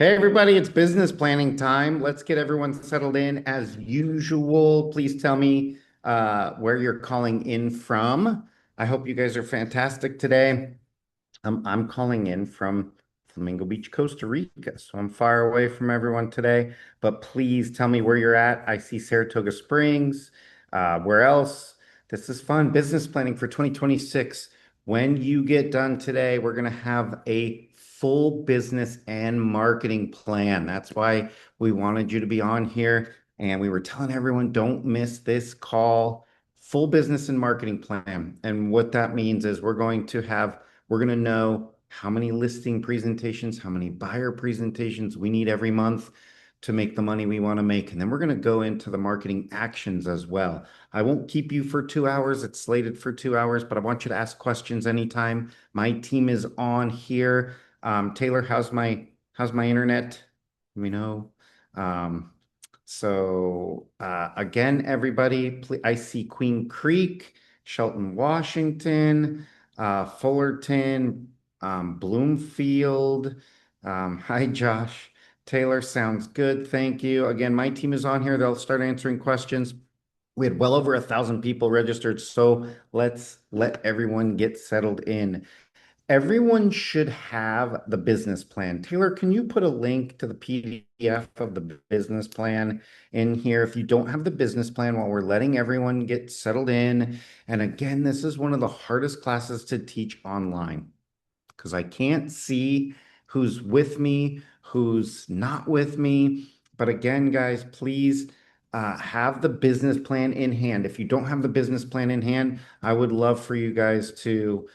Hey everybody, it's business planning time. Let's get everyone settled in as usual. Please tell me where you're calling in from. I hope you guys are fantastic today. I'm calling in from Flamingo Beach, Costa Rica, so I'm far away from everyone today. But please tell me where you're at. I see Saratoga Springs. Where else? This is fun. Business planning for 2026. When you get done today, we're going to have a full business and marketing plan. That's why we wanted you to be on here. And we were telling everyone, don't miss this call. Full business and marketing plan. And what that means is we're going to know how many listing presentations, how many buyer presentations we need every month to make the money we want to make. And then we're going to go into the marketing actions as well. I won't keep you for 2 hours. It's slated for 2 hours, but I want you to ask questions anytime. My team is on here. Taylor, how's my internet? Let me know. Um, again, everybody, I see Queen Creek, Shelton, Washington, Fullerton, Bloomfield. Hi, Josh. Taylor, sounds good. Thank you. Again, my team is on here. They'll start answering questions. We had well over 1,000 people registered, so let's let everyone get settled in. Everyone should have the business plan. Taylor, can you put a link to the PDF of the business plan in here if you don't have the business plan while we're letting everyone get settled in? And again, this is one of the hardest classes to teach online because I can't see who's with me, who's not with me. But again, guys, please have the business plan in hand. If you don't have the business plan in hand, I would love for you guys to,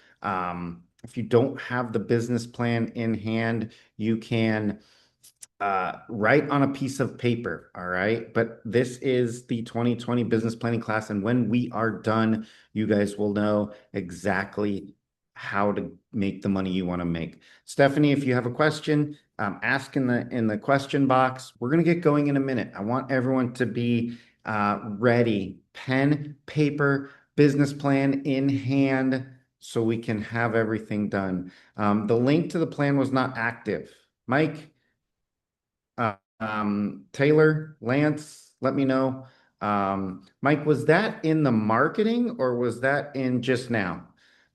if you don't have the business plan in hand, you can write on a piece of paper. All right. But this is the 2020 business planning class. And when we are done, you guys will know exactly how to make the money you want to make. Stephanie, if you have a question, ask in the question box. We're going to get going in a minute. I want everyone to be ready. Pen, paper, business plan in hand so we can have everything done. The link to the plan was not active. Mike, Taylor, Lance, let me know. Mike, was that in the marketing or was that in just now?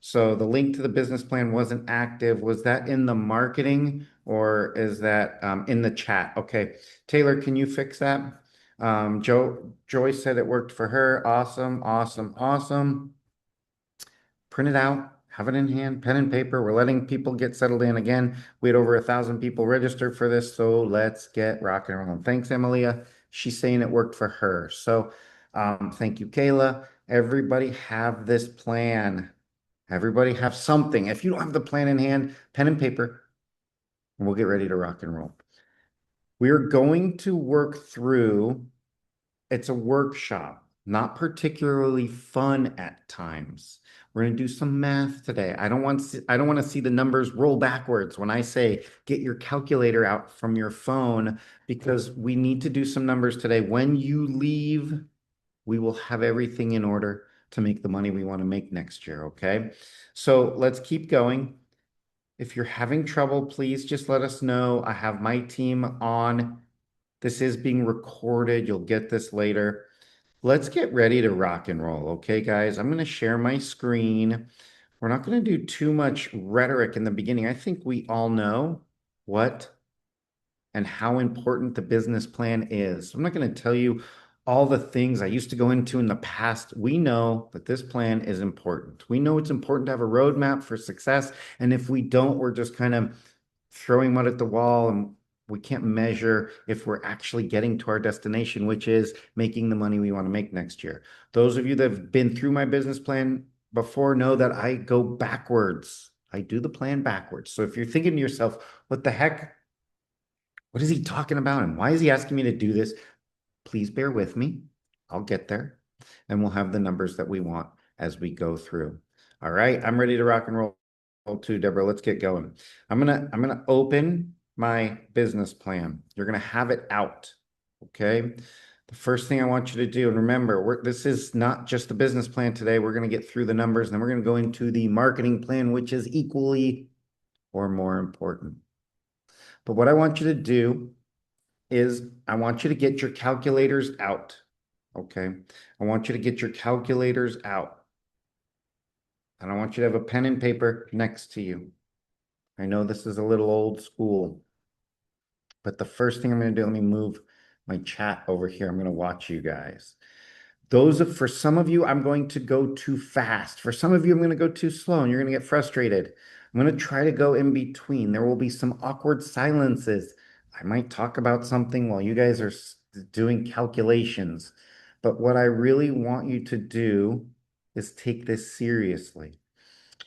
So the link to the business plan wasn't active. Was that in the marketing or is that in the chat? Okay. Taylor, can you fix that? Joyce said it worked for her. Awesome, awesome, awesome. Print it out, have it in hand, pen and paper. We're letting people get settled in again. We had over 1,000 people registered for this, so let's get rocking and rolling. Thanks, Emilia. She's saying it worked for her. So thank you, Kayla. Everybody have this plan. Everybody have something. If you don't have the plan in hand, pen and paper, and we'll get ready to rock and roll. We're going to work through, it's a workshop, not particularly fun at times. We're going to do some math today. I don't want to see the numbers roll backwards when I say get your calculator out from your phone because we need to do some numbers today. When you leave, we will have everything in order to make the money we want to make next year, okay? So let's keep going. If you're having trouble, please just let us know. I have my team on. This is being recorded. You'll get this later. Let's get ready to rock and roll. Okay, guys, I'm going to share my screen. We're not going to do too much rhetoric in the beginning. I think we all know what and how important the business plan is. I'm not going to tell you all the things I used to go into in the past. We know that this plan is important. We know it's important to have a roadmap for success. And if we don't, we're just kind of throwing mud at the wall and we can't measure if we're actually getting to our destination, which is making the money we want to make next year. Those of you that have been through my business plan before know that I go backwards. I do the plan backwards. So if you're thinking to yourself, what the heck? What is he talking about? And why is he asking me to do this? Please bear with me. I'll get there and we'll have the numbers that we want as we go through. All right, I'm ready to rock and roll too, Deborah. Let's get going. I'm gonna open my business plan. You're gonna have it out. Okay. The first thing I want you to do, and remember, this is not just the business plan today. We're going to get through the numbers, and then we're going to go into the marketing plan, which is equally or more important. But what I want you to do is I want you to get your calculators out. Okay. I want you to get your calculators out. And I want you to have a pen and paper next to you. I know this is a little old school, but the first thing I'm going to do, let me move my chat over here. I'm going to watch you guys. For some of you, I'm going to go too fast. For some of you, I'm going to go too slow and you're going to get frustrated. I'm going to try to go in between. There will be some awkward silences. I might talk about something while you guys are doing calculations. But what I really want you to do is take this seriously.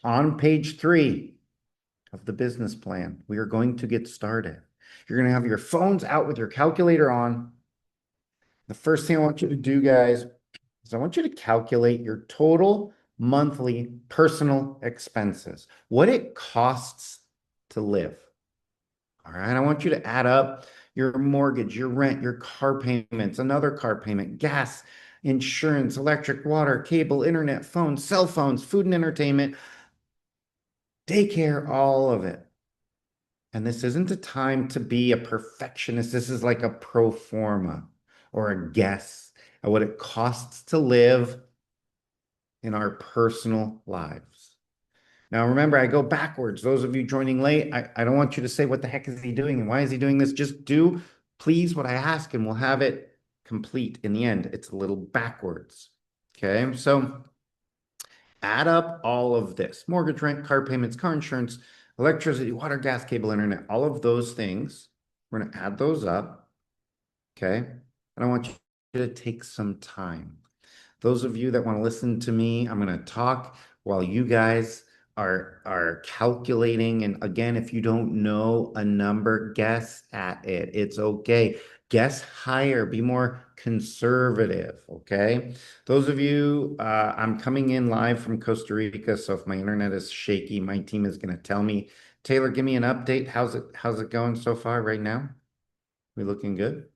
On page 3 of the business plan, we are going to get started. You're going to have your phones out with your calculator on. The first thing I want you to do, guys, is I want you to calculate your total monthly personal expenses, what it costs to live. All right. I want you to add up your mortgage, your rent, your car payments, another car payment, gas, insurance, electric, water, cable, internet, phones, cell phones, food and entertainment, daycare, all of it. And this isn't a time to be a perfectionist. This is like a pro forma or a guess at what it costs to live in our personal lives. Now, remember, I go backwards. Those of you joining late, I don't want you to say, what the heck is he doing? And why is he doing this? Just do, please, what I ask, and we'll have it complete in the end. It's a little backwards. Okay. So add up all of this: mortgage, rent, car payments, car insurance, electricity, water, gas, cable, internet, all of those things. We're going to add those up. Okay. And I want you to take some time. Those of you that want to listen to me, I'm going to talk while you guys are calculating. And again, if you don't know a number, guess at it. It's okay. Guess higher. Be more conservative. Okay. Those of you, I'm coming in live from Costa Rica, so if my internet is shaky, my team is going to tell me. Taylor, give me an update. How's it going so far right now? We looking good?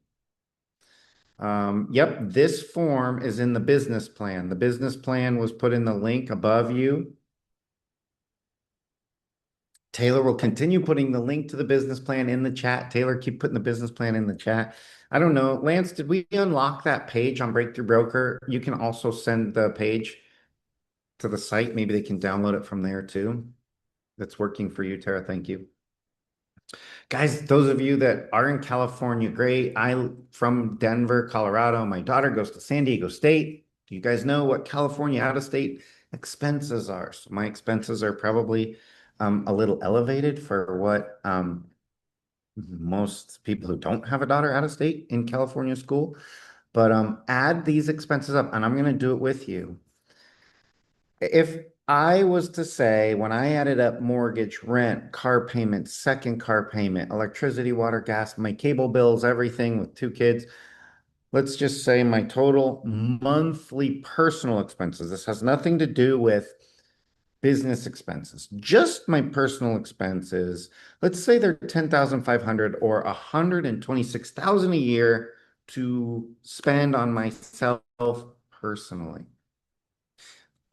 Yep, this form is in the business plan. The business plan was put in the link above you. Taylor will continue putting the link to the business plan in the chat. Taylor, keep putting the business plan in the chat. I don't know. Lance, did we unlock that page on Breakthrough Broker? You can also send the page to the site. Maybe they can download it from there too. That's working for you, Tara. Thank you. Guys, those of you that are in California, great. I'm from Denver, Colorado. My daughter goes to San Diego State. Do you guys know what California out-of-state expenses are? So my expenses are probably a little elevated for what most people who don't have a daughter out of state in California school. But add these expenses up, and I'm going to do it with you. If I was to say, when I added up mortgage, rent, car payment, second car payment, electricity, water, gas, my cable bills, everything with 2 kids, let's just say my total monthly personal expenses, this has nothing to do with business expenses, just my personal expenses, let's say they're 10,500 or 126,000 a year to spend on myself personally.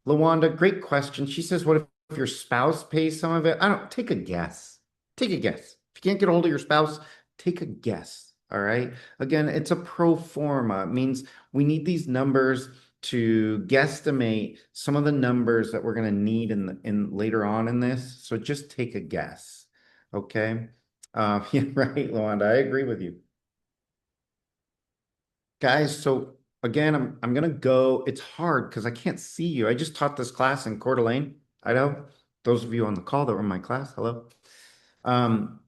Lawanda, great question. She says, what if your spouse pays some of it? I don't, take a guess. Take a guess. If you can't get a hold of your spouse, take a guess. All right. Again, it's a pro forma. It means we need these numbers to guesstimate some of the numbers that we're going to need in later on in this. So just take a guess. Okay. Yeah, right, Lawanda. I agree with you. Guys, so again, I'm gonna go. It's hard because I can't see you. I just taught this class in Coeur d'Alene, Idaho. Those of you on the call that were in my class, hello. Um,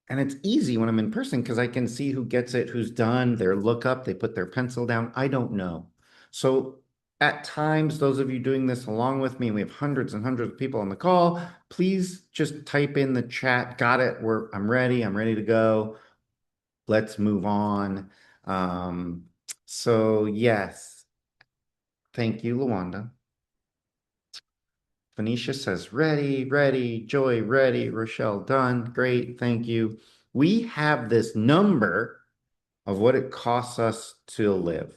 and it's easy when I'm in person because I can see who gets it, who's done their lookup, they put their pencil down. I don't know. So at times, those of you doing this along with me, we have hundreds and hundreds of people on the call. Please just type in the chat. Got it. I'm ready. I'm ready to go. Let's move on. So yes, thank you, Luanda. Phoenicia says, ready, ready. Joy, ready. Rochelle, done. Great, thank you. We have this number of what it costs us to live.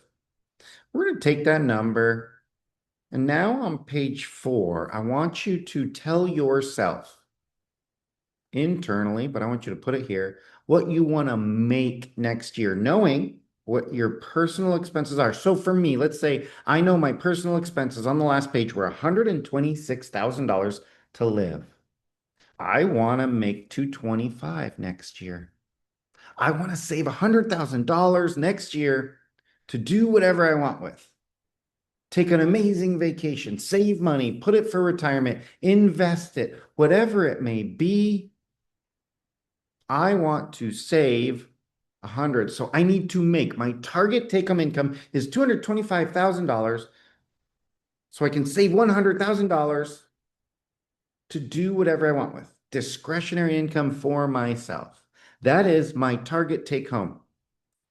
We're going to take that number, and now on page 4, I want you to tell yourself, internally, but I want you to put it here, what you want to make next year, knowing what your personal expenses are. So for me, let's say I know my personal expenses on the last page were $126,000 to live. I want to make 225 next year. I want to save $100,000 next year to do whatever I want with. Take an amazing vacation, save money, put it for retirement, invest it, whatever it may be. I want to save 100. So I need to make my target take-home income is $225,000 so I can save $100,000 to do whatever I want with. Discretionary income for myself. That is my target take home.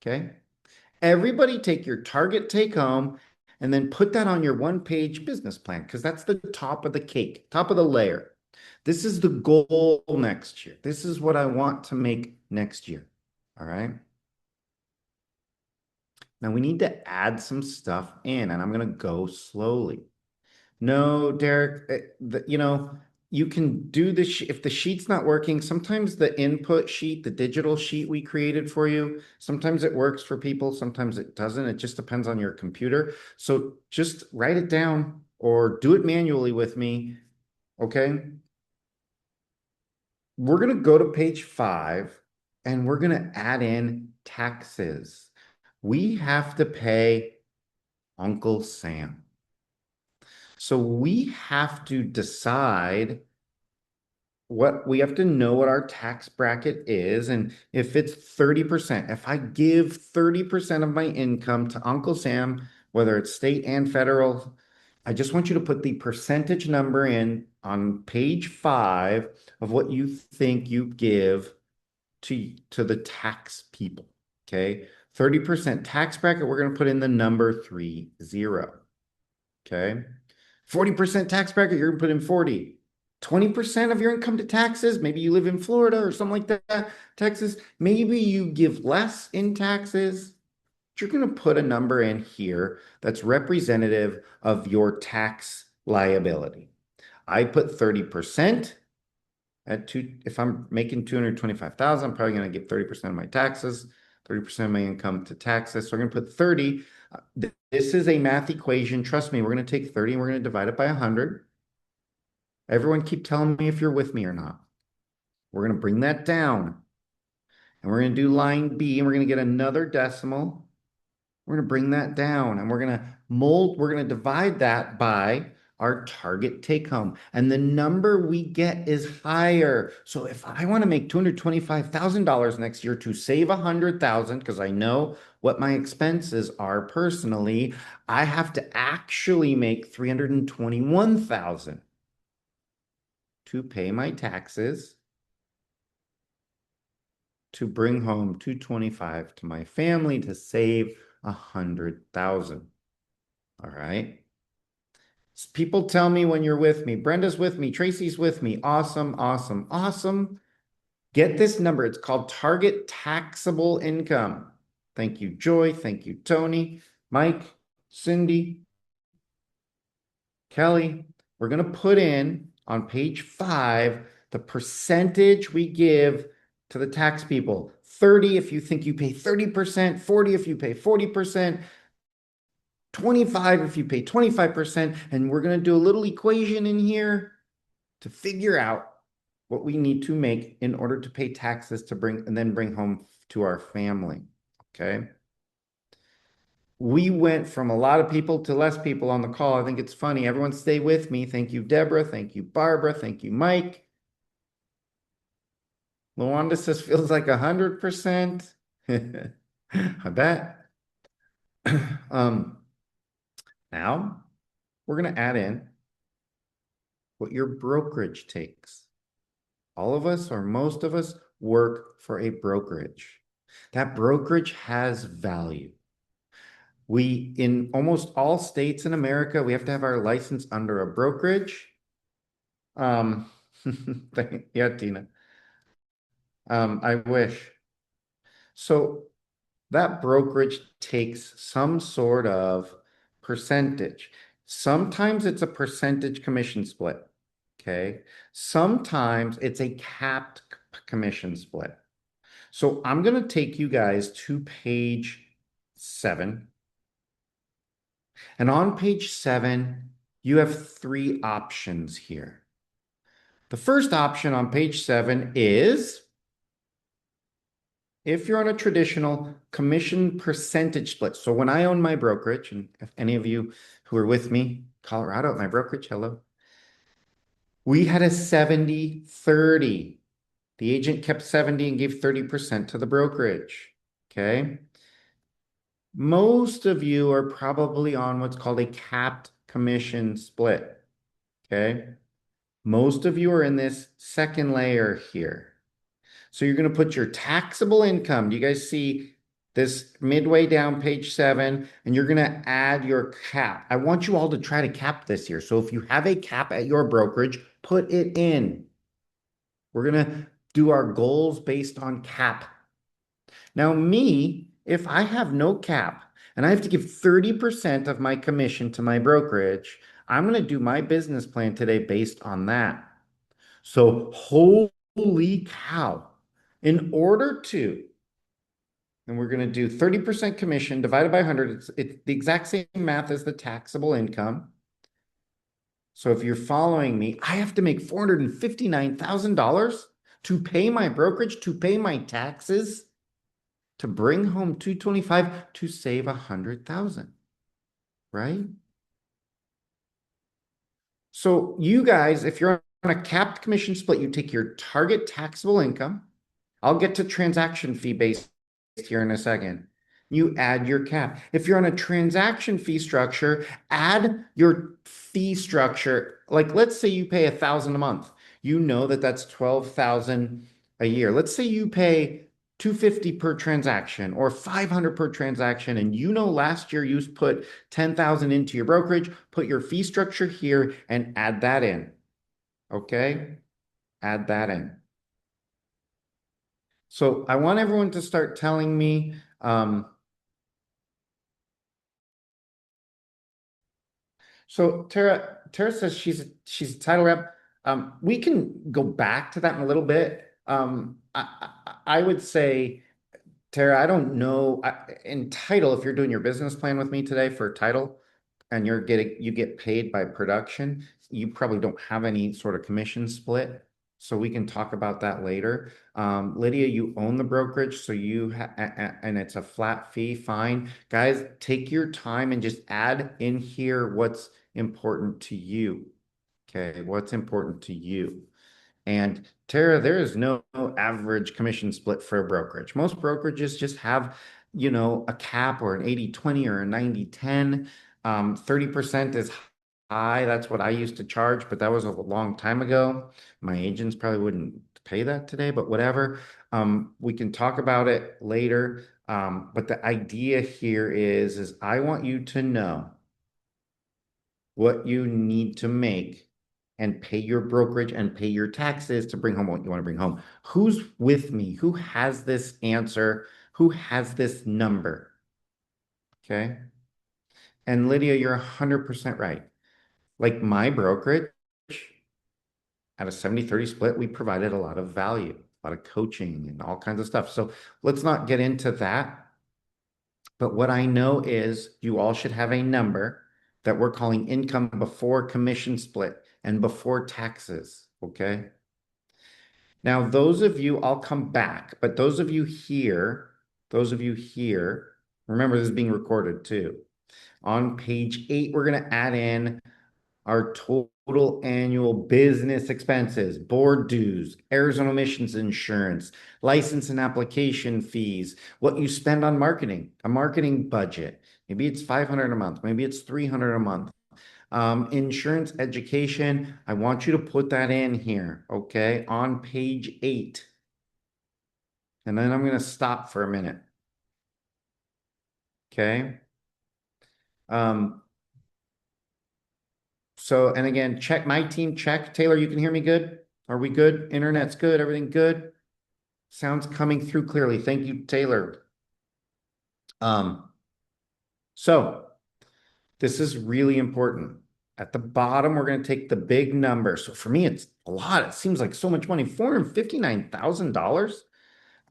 Okay. Everybody take your target take home and then put that on your one-page business plan because that's the top of the cake, top of the layer. This is the goal next year. This is what I want to make next year. All right. Now we need to add some stuff in, and I'm going to go slowly. No, Derek, you can do this if the sheet's not working. Sometimes the input sheet, the digital sheet we created for you, sometimes it works for people, sometimes it doesn't. It just depends on your computer. So just write it down or do it manually with me. Okay. We're going to go to page 5 and we're going to add in taxes. We have to pay Uncle Sam. So we have to decide what we have to know what our tax bracket is. And if it's 30%, if I give 30% of my income to Uncle Sam, whether it's state and federal, I just want you to put the percentage number in on page 5 of what you think you give to the tax people. Okay. 30% tax bracket, we're going to put in the number 30. Okay. 40% tax bracket, you're going to put in 40. 20% of your income to taxes. Maybe you live in Florida or something like that, Texas. Maybe you give less in taxes. You're going to put a number in here that's representative of your tax liability. I put 30% at if I'm making 225,000, I'm probably going to give 30% of my taxes, 30% of my income to taxes. So I'm going to put 30. This is a math equation. Trust me, we're going to take 30 and we're going to divide it by 100. Everyone keep telling me if you're with me or not. We're going to bring that down. And we're going to do line B, and we're going to get another decimal. We're going to bring that down, and we're going to divide that by our target take home. And the number we get is higher. So if I want to make $225,000 next year to save $100,000, because I know what my expenses are personally, I have to actually make $321,000 to pay my taxes, to bring home 225 to my family to save 100,000. All right. People tell me when you're with me, Brenda's with me, Tracy's with me. Awesome, awesome, awesome. Get this number. It's called target taxable income. Thank you, Joy. Thank you, Tony, Mike, Cindy, Kelly. We're going to put in on page 5 the percentage we give to the tax people. 30 if you think you pay 30%, 40 if you pay 40%, 25 if you pay 25%. And we're going to do a little equation in here to figure out what we need to make in order to pay taxes to bring home to our family. Okay. We went from a lot of people to less people on the call. I think it's funny. Everyone stay with me. Thank you, Deborah. Thank you, Barbara. Thank you, Mike. Luanda says feels like 100%. I bet. Now we're going to add in what your brokerage takes. All of us or most of us work for a brokerage. That brokerage has value. In almost all states in America, we have to have our license under a brokerage. Yeah, Tina. I wish. So that brokerage takes some sort of percentage. Sometimes it's a percentage commission split. okay? Sometimes it's a capped commission split. So I'm going to take you guys to page 7. And on page 7, you have 3 options here. The first option on page 7 is if you're on a traditional commission percentage split. So when I own my brokerage, and if any of you who are with me, Colorado at my brokerage, hello, we had a 70-30. The agent kept 70 and gave 30% to the brokerage. Okay. Most of you are probably on what's called a capped commission split. Okay. Most of you are in this second layer here. So you're going to put your taxable income. Do you guys see this midway down page 7? And you're going to add your cap. I want you all to try to cap this year. So if you have a cap at your brokerage, put it in. We're going to do our goals based on cap. Now, me, if I have no cap and I have to give 30% of my commission to my brokerage, I'm going to do my business plan today based on that. So, holy cow. In order to, and we're going to do 30% commission divided by 100, it's the exact same math as the taxable income. So if you're following me, I have to make $459,000 to pay my brokerage, to pay my taxes, to bring home 225 to save 100,000, right? So you guys, if you're on a capped commission split, you take your target taxable income. I'll get to transaction fee based here in a second. You add your cap. If you're on a transaction fee structure, add your fee structure. Like let's say you pay 1,000 a month. You know that that's 12,000 a year. Let's say you pay 250 per transaction or 500 per transaction, and you know last year you put 10,000 into your brokerage. Put your fee structure here and add that in. Okay, add that in. So I want everyone to start telling me. So Tara says she's a title rep. We can go back to that in a little bit. I would say, Tara, I don't know in title if you're doing your business plan with me today for title, and you get paid by production. You probably don't have any sort of commission split. So we can talk about that later. Lydia, you own the brokerage, so and it's a flat fee, fine. Guys, take your time and just add in here what's important to you. Okay, what's important to you. And Tara, there is no average commission split for a brokerage. Most brokerages just have, a cap or an 80-20 or a 90-10. 30% is high. That's what I used to charge, but that was a long time ago. My agents probably wouldn't pay that today, but whatever. We can talk about it later. But the idea here is I want you to know what you need to make and pay your brokerage and pay your taxes to bring home what you want to bring home. Who's with me? Who has this answer? Who has this number? Okay. And Lydia, you're 100% right. Like my brokerage, at a 70-30 split, we provided a lot of value, a lot of coaching and all kinds of stuff. So let's not get into that. But what I know is you all should have a number that we're calling income before commission split and before taxes. Okay. Now, those of you, I'll come back, but those of you here, remember this is being recorded too. On page 8, we're going to add in our total annual business expenses, board dues, Arizona emissions insurance, license and application fees, what you spend on marketing, a marketing budget. Maybe it's 500 a month, maybe it's 300 a month. Insurance education, I want you to put that in here, okay, on page 8. And then I'm going to stop for a minute. Okay. So, and again, check my team, check. Taylor, you can hear me good? Are we good? Internet's good. Everything good? Sounds coming through clearly. Thank you, Taylor. So this is really important. At the bottom, we're going to take the big number. So for me, it's a lot. It seems like so much money. $459,000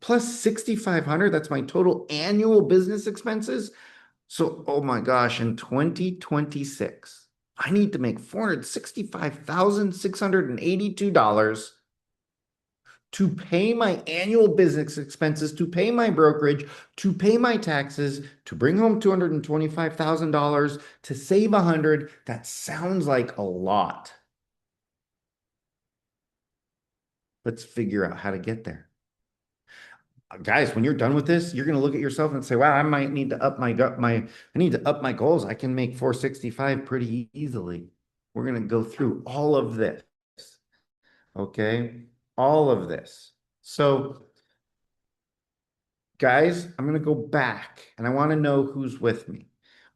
plus 6,500. That's my total annual business expenses. So, oh my gosh, in 2026, I need to make $465,682 to pay my annual business expenses, to pay my brokerage, to pay my taxes, to bring home $225,000, to save 100. That sounds like a lot. Let's figure out how to get there. Guys, when you're done with this, you're going to look at yourself and say, wow, I might need to up I need to up my goals. I can make 465 pretty easily. We're going to go through all of this. Okay? All of this. So, guys, I'm going to go back and I want to know who's with me.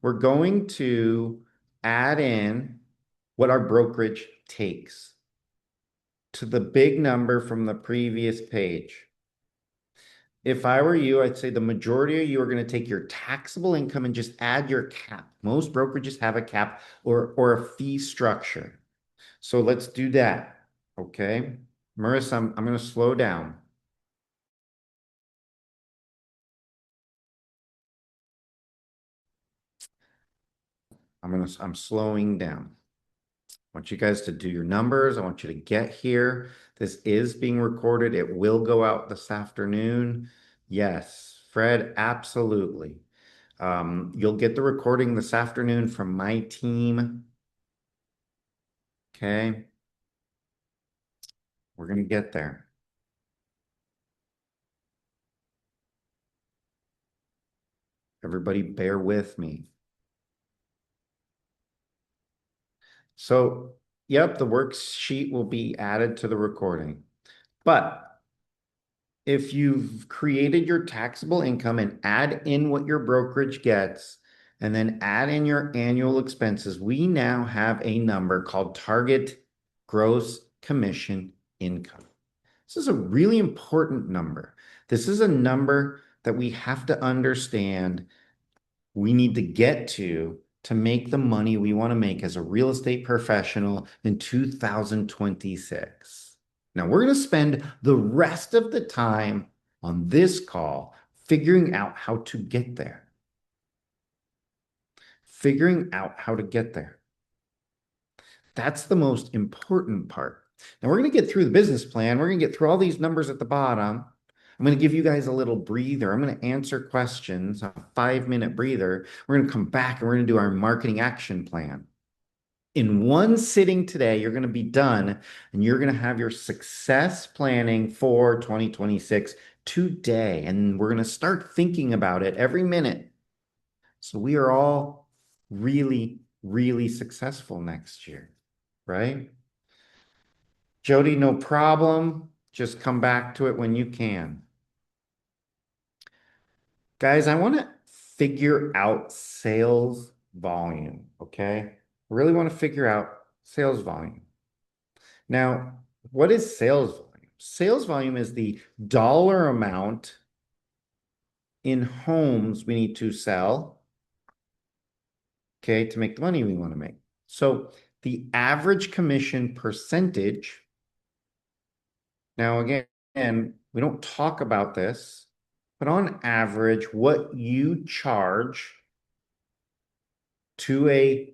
We're going to add in what our brokerage takes to the big number from the previous page. If I were you, I'd say the majority of you are going to take your taxable income and just add your cap. Most brokerages have a cap or a fee structure. So let's do that. Okay. Marissa, I'm going to slow down. I'm slowing down. I want you guys to do your numbers. I want you to get here. This is being recorded. It will go out this afternoon. Yes, Fred, absolutely. You'll get the recording this afternoon from my team. Okay. We're going to get there. Everybody bear with me. So, yep, the worksheet will be added to the recording. But if you've created your taxable income and add in what your brokerage gets, and then add in your annual expenses, we now have a number called target gross commission income. This is a really important number. This is a number that we have to understand we need to get to make the money we want to make as a real estate professional in 2026. Now, we're going to spend the rest of the time on this call figuring out how to get there. Figuring out how to get there. That's the most important part. Now, we're going to get through the business plan. We're going to get through all these numbers at the bottom. I'm going to give you guys a little breather. I'm going to answer questions, a 5-minute breather. We're going to come back and we're going to do our marketing action plan. In one sitting today, you're going to be done and you're going to have your success planning for 2026 today. And we're going to start thinking about it every minute. So we are all really, really successful next year, right? Jody, no problem. Just come back to it when you can. Guys, I want to figure out sales volume, okay? I really want to figure out sales volume. Now, what is sales volume? Sales volume is the dollar amount in homes we need to sell, okay, to make the money we want to make. So the average commission percentage, now again, we don't talk about this, but on average, what you charge to a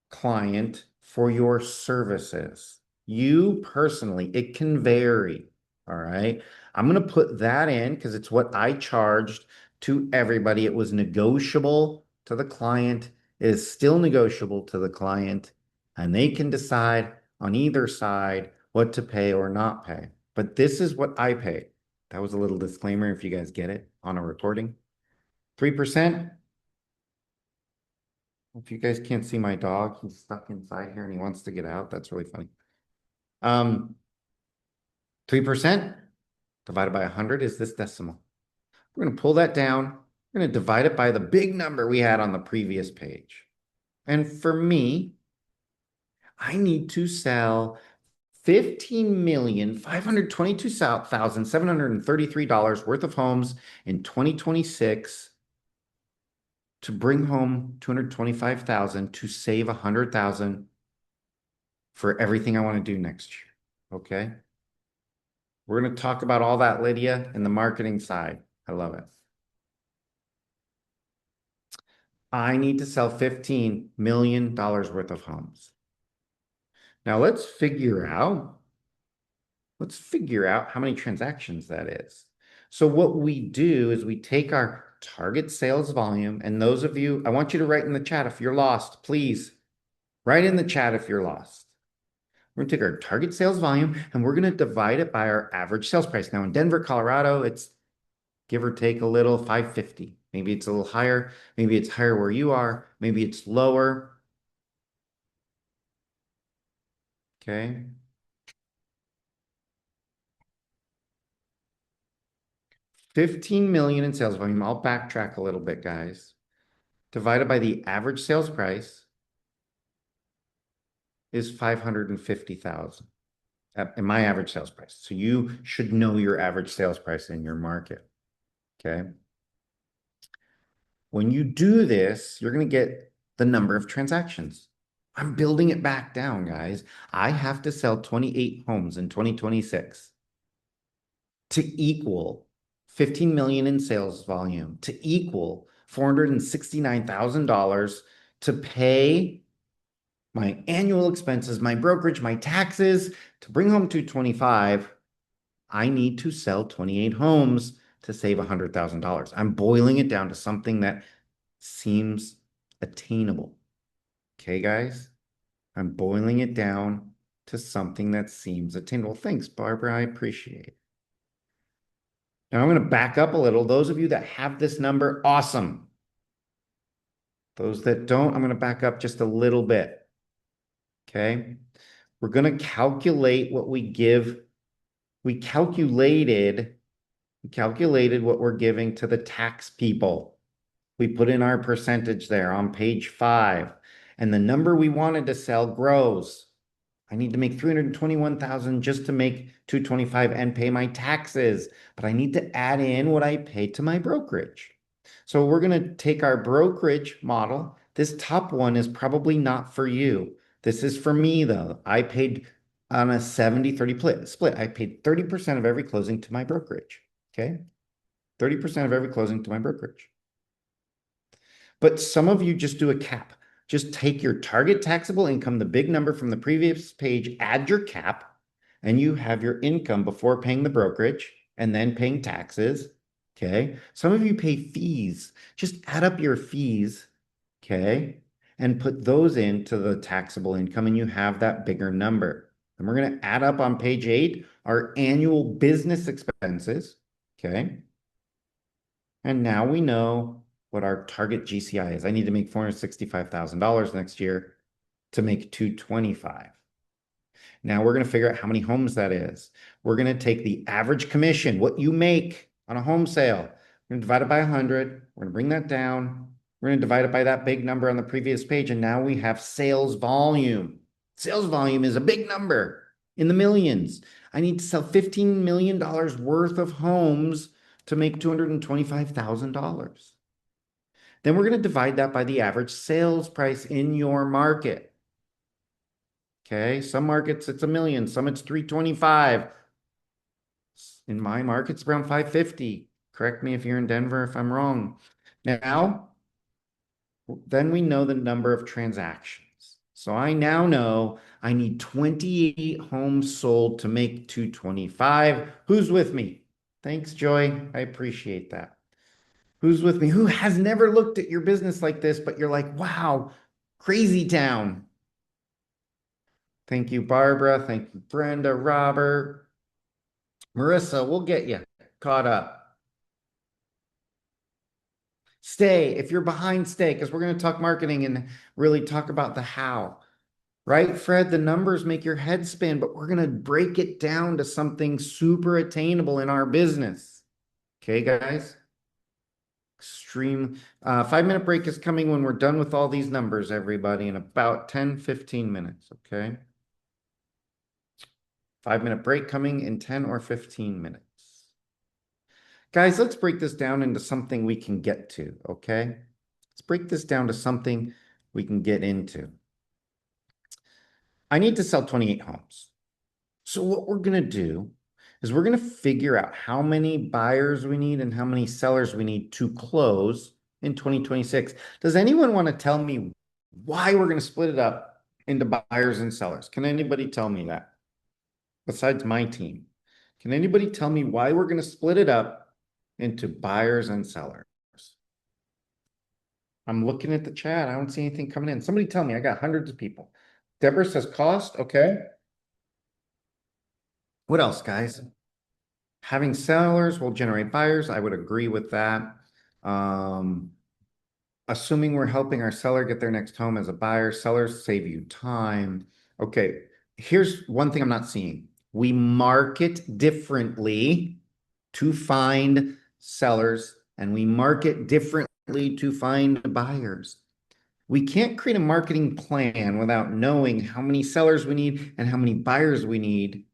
client for your services. You personally, it can vary. All right. I'm going to put that in because it's what I charged to everybody. It was negotiable to the client, it is still negotiable to the client, and they can decide on either side what to pay or not pay. But this is what I paid. That was a little disclaimer if you guys get it on a recording. 3%. If you guys can't see my dog, he's stuck inside here and he wants to get out. That's really funny. 3% divided by 100 is this decimal. We're going to pull that down. We're going to divide it by the big number we had on the previous page. And for me, I need to sell $15,522,733 worth of homes in 2026 to bring home $225,000 to save $100,000 for everything I want to do next year. Okay. We're going to talk about all that, Lydia, in the marketing side. I love it. I need to sell $15 million worth of homes. Now let's figure out how many transactions that is. So what we do is we take our target sales volume, and those of you, I want you to write in the chat if you're lost, please write in the chat if you're lost. We're going to take our target sales volume and we're going to divide it by our average sales price. Now in Denver, Colorado, it's give or take a little 550. Maybe it's a little higher. Maybe it's higher where you are. Maybe it's lower. Okay. 15 million in sales volume. I'll backtrack a little bit, guys. Divided by the average sales price is 550,000 in my average sales price. So you should know your average sales price in your market. Okay. When you do this, you're going to get the number of transactions. I'm building it back down, guys. I have to sell 28 homes in 2026 to equal 15 million in sales volume, to equal $469,000 to pay my annual expenses, my brokerage, my taxes, to bring home 225. I need to sell 28 homes to save $100,000. I'm boiling it down to something that seems attainable. Okay, guys? I'm boiling it down to something that seems attainable. Thanks, Barbara. I appreciate it. Now I'm going to back up a little. Those of you that have this number, awesome. Those that don't, I'm going to back up just a little bit. Okay? We're going to calculate what we give. We calculated what we're giving to the tax people. We put in our percentage there on page 5, and the number we wanted to sell grows. I need to make 321,000 just to make 225 and pay my taxes, but I need to add in what I pay to my brokerage. So we're going to take our brokerage model. This top one is probably not for you. This is for me though. I paid on a 70-30 split. I paid 30% of every closing to my brokerage. Okay. 30% of every closing to my brokerage. But some of you just do a cap. Just take your target taxable income, the big number from the previous page, add your cap, and you have your income before paying the brokerage and then paying taxes. Okay. Some of you pay fees. Just add up your fees. Okay. And put those into the taxable income, and you have that bigger number. And we're going to add up on page 8 our annual business expenses. Okay. And now we know what our target GCI is. I need to make $465,000 next year to make 225. Now we're going to figure out how many homes that is. We're going to take the average commission, what you make on a home sale. We're going to divide it by 100. We're going to bring that down. We're going to divide it by that big number on the previous page. And now we have sales volume. Sales volume is a big number in the millions. I need to sell $15 million worth of homes to make $225,000. Then we're going to divide that by the average sales price in your market. Okay, some markets it's $1 million, some it's 325. In my market, it's around 550. Correct me if you're in Denver if I'm wrong. Now, then we know the number of transactions. So I now know I need 28 homes sold to make 225. Who's with me? Thanks, Joy. I appreciate that. Who's with me? Who has never looked at your business like this, but you're like, wow, crazy town. Thank you, Barbara. Thank you, Brenda, Robert, Marissa. We'll get you caught up. Stay. If you're behind, stay, because we're going to talk marketing and really talk about the how. Right, Fred? The numbers make your head spin, but we're going to break it down to something super attainable in our business. Okay, guys? Extreme 5-minute break is coming when we're done with all these numbers, everybody, in about 10-15 minutes. Okay. 5-minute break coming in 10 or 15 minutes. Guys, let's break this down into something we can get to. Okay. Let's break this down to something we can get into. I need to sell 28 homes. So what we're going to do is we're going to figure out how many buyers we need and how many sellers we need to close in 2026. Does anyone want to tell me why we're going to split it up into buyers and sellers? Can anybody tell me that besides my team? Can anybody tell me why we're going to split it up into buyers and sellers? I'm looking at the chat. I don't see anything coming in. Somebody tell me. I got hundreds of people. Deborah says cost. Okay. What else, guys? Having sellers will generate buyers. I would agree with that. Um, assuming we're helping our seller get their next home as a buyer, sellers save you time. Okay, here's one thing I'm not seeing. We market differently to find sellers, and we market differently to find buyers. We can't create a marketing plan without knowing how many sellers we need and how many buyers we need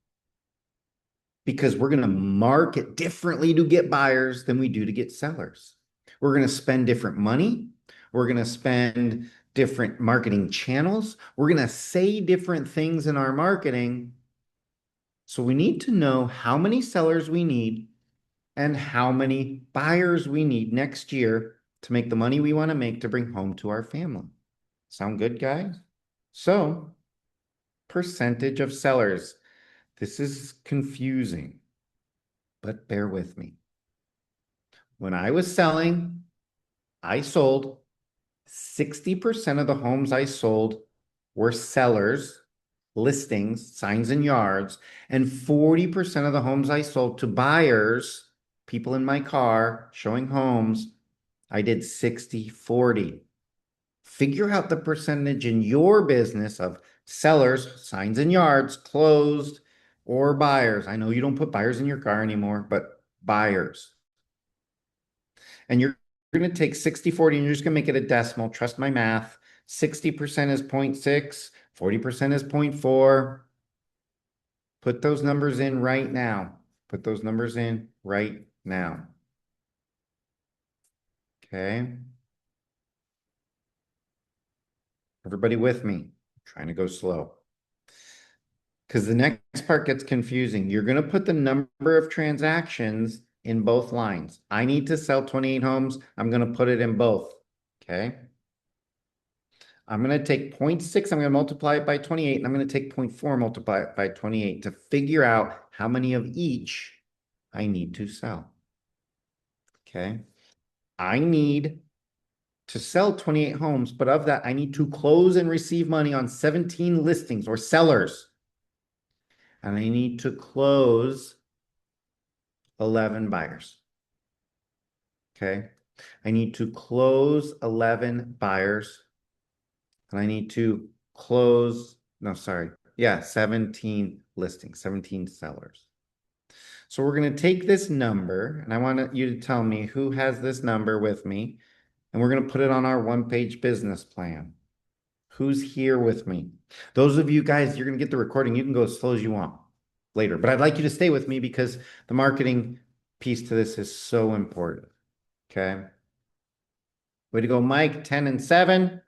because we're going to market differently to get buyers than we do to get sellers. We're going to spend different money. We're going to spend different marketing channels. We're going to say different things in our marketing. So we need to know how many sellers we need and how many buyers we need next year to make the money we want to make to bring home to our family. Sound good, guys? So, percentage of sellers. This is confusing, but bear with me. When I was selling, I sold 60% of the homes I sold were sellers, listings, signs and yards, and 40% of the homes I sold to buyers, people in my car showing homes, I did 60-40. Figure out the percentage in your business of sellers, signs and yards, closed, or buyers. I know you don't put buyers in your car anymore, but buyers. And you're going to take 60-40 and you're just going to make it a decimal. Trust my math. 60% is 0.6, 40% is 0.4. Put those numbers in right now. Put those numbers in right now. Okay. Everybody with me? I'm trying to go slow. Because the next part gets confusing. You're going to put the number of transactions in both lines. I need to sell 28 homes. I'm going to put it in both. Okay. I'm going to take 0.6. I'm going to multiply it by 28. And I'm going to take 0.4, multiply it by 28 to figure out how many of each I need to sell. Okay. I need to sell 28 homes, but of that, I need to close and receive money on 17 listings or sellers. And I need to close 11 buyers. Okay. I need to close 11 buyers and I need to close, no, sorry. Yeah, 17 listings, 17 sellers. So we're going to take this number and I want you to tell me who has this number with me. And we're going to put it on our one-page business plan. Who's here with me? Those of you guys, you're going to get the recording. You can go as slow as you want later, but I'd like you to stay with me because the marketing piece to this is so important. Okay. Way to go, Mike. 10 and 7,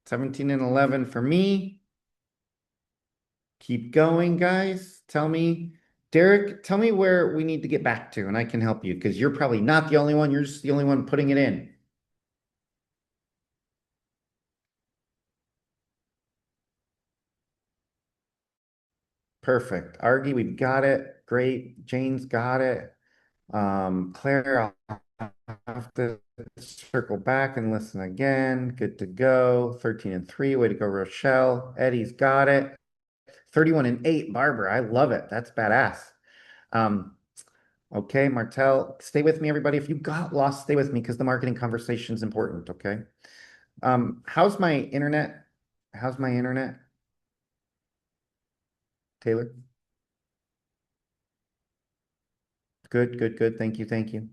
17 and 11 for me. Keep going, guys. Tell me, Derek, tell me where we need to get back to, and I can help you because you're probably not the only one. You're just the only one putting it in. Perfect. Argy, we've got it. Great. Jane's got it. Claire, I'll have to circle back and listen again. Good to go. 13 and 3. Way to go, Rochelle. Eddie's got it. 31 and 8. Barbara, I love it. That's badass. Um, okay, Martel, stay with me, everybody. If you got lost, stay with me because the marketing conversation is important. Okay. How's my internet? How's my internet, Taylor? Good, good, good. Thank you, thank you.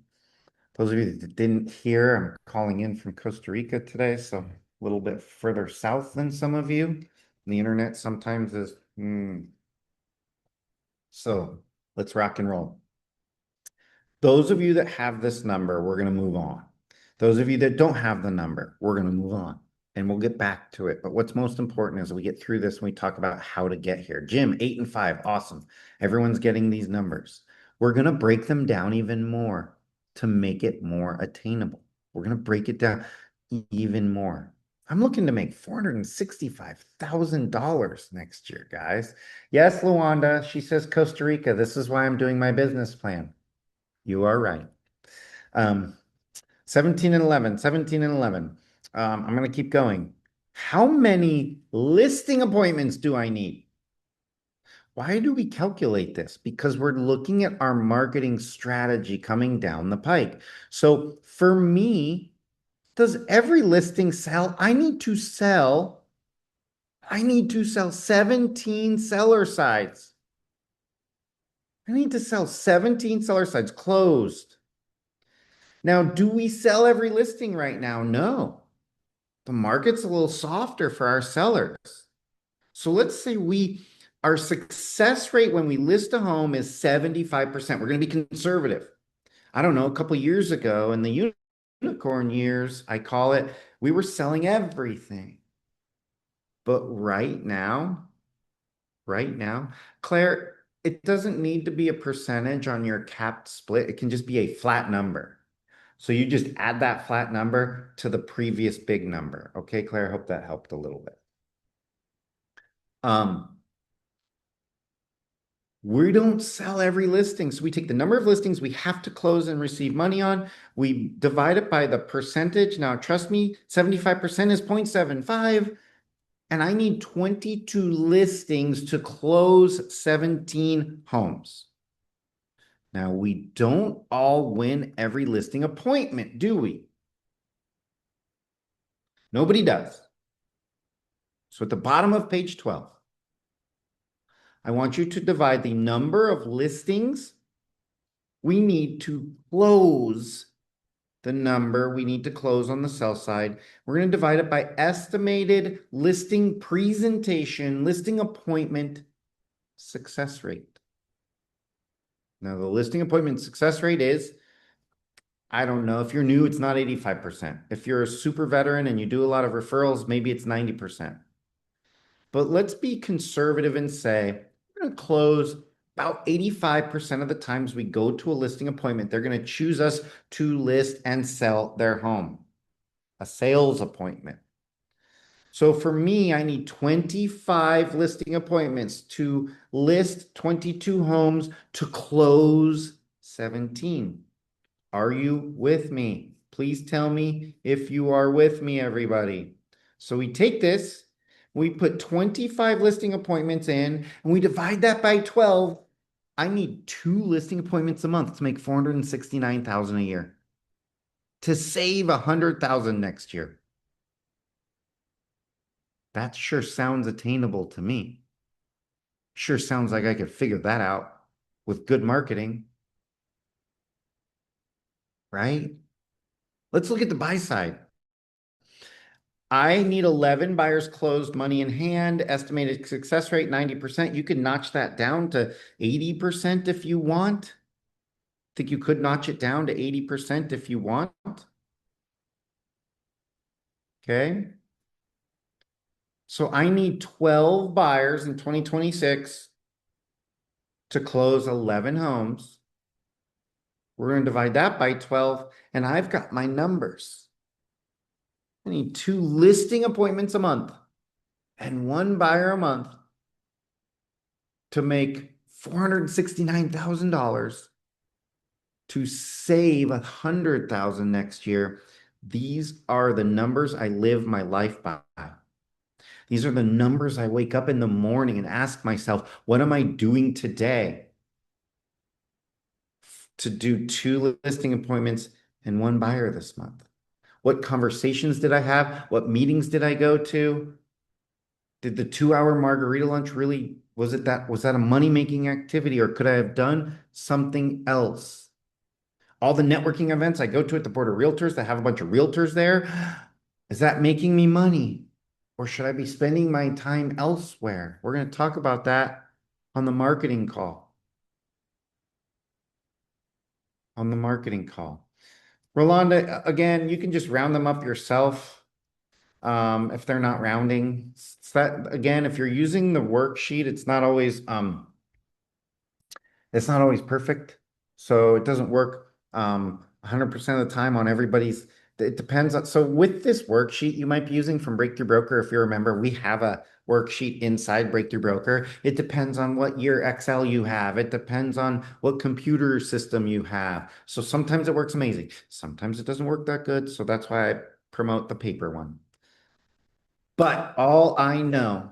Those of you that didn't hear, I'm calling in from Costa Rica today, so a little bit further south than some of you. The internet sometimes is, so let's rock and roll. Those of you that have this number, we're going to move on. Those of you that don't have the number, we're going to move on. and we'll get back to it. But what's most important is we get through this and we talk about how to get here. Jim, 8 and 5, awesome. Everyone's getting these numbers. We're going to break them down even more to make it more attainable. We're going to break it down even more. I'm looking to make $465,000 next year, guys. Yes, Luanda, she says Costa Rica. This is why I'm doing my business plan. You are right. 17 and 11, 17 and 11. I'm going to keep going. How many listing appointments do I need? Why do we calculate this? Because we're looking at our marketing strategy coming down the pike. So for me, does every listing sell? I need to sell 17 seller sites. I need to sell 17 seller sites closed. Now, do we sell every listing right now? No. The market's a little softer for our sellers. So let's say our success rate when we list a home is 75%. We're going to be conservative. I don't know, a couple years ago in the unicorn years, I call it, we were selling everything. But right now, Claire, it doesn't need to be a percentage on your capped split. It can just be a flat number. So you just add that flat number to the previous big number. Okay, Claire, I hope that helped a little bit. We don't sell every listing. So we take the number of listings we have to close and receive money on. We divide it by the percentage. Now, trust me, 75% is 0.75. And I need 22 listings to close 17 homes. Now, we don't all win every listing appointment, do we? Nobody does. So at the bottom of page 12, I want you to divide the number of listings we need to close the number we need to close on the sell side. We're going to divide it by estimated listing presentation, listing appointment success rate. Now, the listing appointment success rate is, I don't know, if you're new, it's not 85%. If you're a super veteran and you do a lot of referrals, maybe it's 90%. But let's be conservative and say we're going to close about 85% of the times we go to a listing appointment. They're going to choose us to list and sell their home, a sales appointment. So for me, I need 25 listing appointments to list 22 homes to close 17. Are you with me? Please tell me if you are with me, everybody. So we take this, we put 25 listing appointments in, and we divide that by 12. I need 2 listing appointments a month to make $469,000 a year to save $100,000 next year. That sure sounds attainable to me. Sure sounds like I could figure that out with good marketing, right? Let's look at the buy side. I need 11 buyers closed, money in hand, estimated success rate 90%. You can notch that down to 80% if you want. Think you could notch it down to 80% if you want. Okay. So I need 12 buyers in 2026 to close 11 homes. We're going to divide that by 12, and I've got my numbers. I need 2 listing appointments a month and 1 buyer a month to make $469,000 to save $100,000 next year. These are the numbers I live my life by. These are the numbers I wake up in the morning and ask myself, what am I doing today to do 2 listing appointments and 1 buyer this month? What conversations did I have? What meetings did I go to? Did the 2-hour margarita lunch really, was that a money-making activity, or could I have done something else? All the networking events I go to at the Board of Realtors that have a bunch of realtors there, is that making me money? Or should I be spending my time elsewhere? We're going to talk about that on the marketing call. On the marketing call. Rolanda, again, you can just round them up yourself. if they're not rounding. That again, if you're using the worksheet, it's not always perfect. So it doesn't work 100% of the time on everybody's. It depends on. So with this worksheet you might be using from Breakthrough Broker, if you remember, we have a worksheet inside Breakthrough Broker. It depends on what year Excel you have. It depends on what computer system you have. So sometimes it works amazing. Sometimes it doesn't work that good. So that's why I promote the paper one. But all I know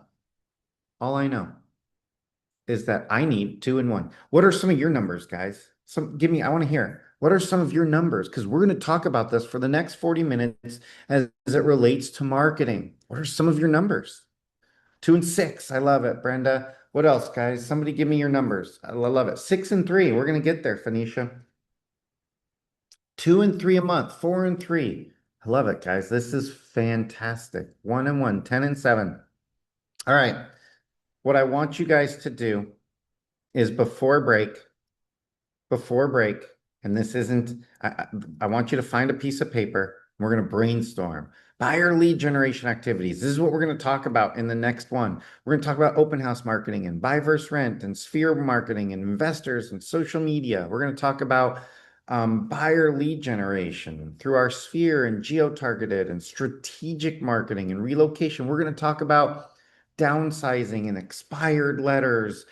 is that I need two and one. What are some of your numbers, guys? I want to hear. What are some of your numbers? Because we're going to talk about this for the next 40 minutes as it relates to marketing. What are some of your numbers? Two and six. I love it, Brenda. What else, guys? Somebody give me your numbers. I love it. Six and three. We're going to get there, Phoenicia. Two and three a month. Four and three. I love it, guys. This is fantastic. One and one. 10 and seven. All right. What I want you guys to do is before break, and this isn't, I want you to find a piece of paper. We're going to brainstorm buyer lead generation activities. This is what we're going to talk about in the next one. We're going to talk about open house marketing and buy versus rent and sphere marketing and investors and social media. We're going to talk about buyer lead generation through our sphere and geo-targeted and strategic marketing and relocation. We're going to talk about downsizing and expired letters.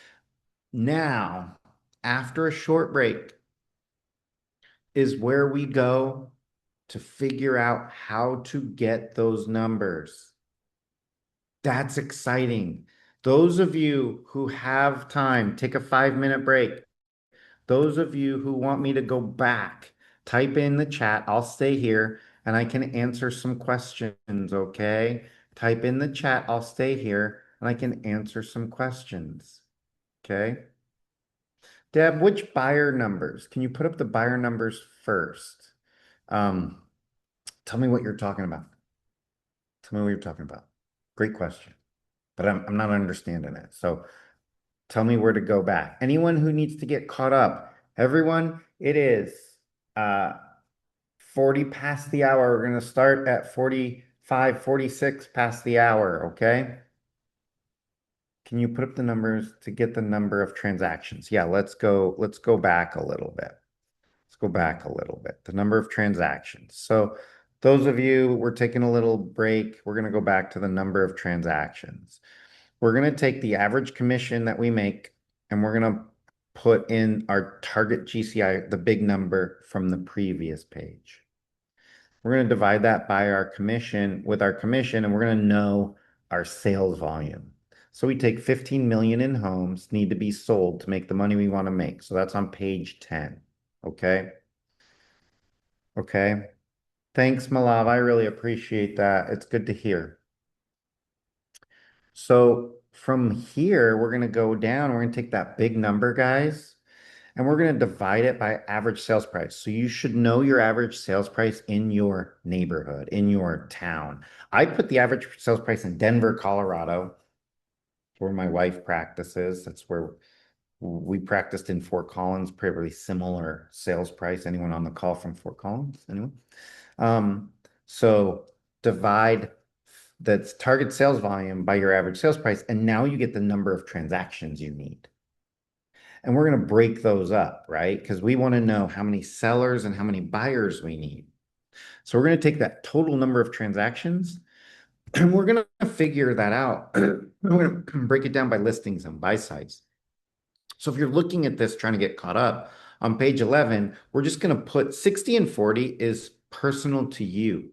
Now, after a short break, is where we go to figure out how to get those numbers. That's exciting. Those of you who have time, take a 5-minute break. Those of you who want me to go back, type in the chat. I'll stay here and I can answer some questions, okay? Type in the chat. I'll stay here and I can answer some questions, okay? Deb, which buyer numbers? Can you put up the buyer numbers first? Um, Tell me what you're talking about. Tell me what you're talking about. Great question, but I'm not understanding it. So tell me where to go back. Anyone who needs to get caught up, everyone, it is uh 40 past the hour. We're going to start at 45, 46 past the hour, okay? Can you put up the numbers to get the number of transactions? Yeah, let's go back a little bit. Let's go back a little bit. The number of transactions. So those of you, we're taking a little break. We're going to go back to the number of transactions. We're going to take the average commission that we make and we're going to put in our target GCI, the big number from the previous page. We're going to divide that by our commission with our commission, and we're going to know our sales volume. So we take 15 million in homes need to be sold to make the money we want to make. So that's on page 10. Okay. Okay. Thanks, Malav. I really appreciate that. It's good to hear. So from here, we're going to go down. We're going to take that big number, guys, and we're going to divide it by average sales price. So you should know your average sales price in your neighborhood, in your town. I put the average sales price in Denver, Colorado, where my wife practices. That's where we practiced in Fort Collins, pretty similar sales price. Anyone on the call from Fort Collins? Anyone? So divide that's target sales volume by your average sales price, and now you get the number of transactions you need. And we're going to break those up, right? Because we want to know how many sellers and how many buyers we need. So we're going to take that total number of transactions and we're going to figure that out. We're going to break it down by listings and buy sites. So if you're looking at this trying to get caught up on page 11, we're just going to put 60 and 40 is personal to you.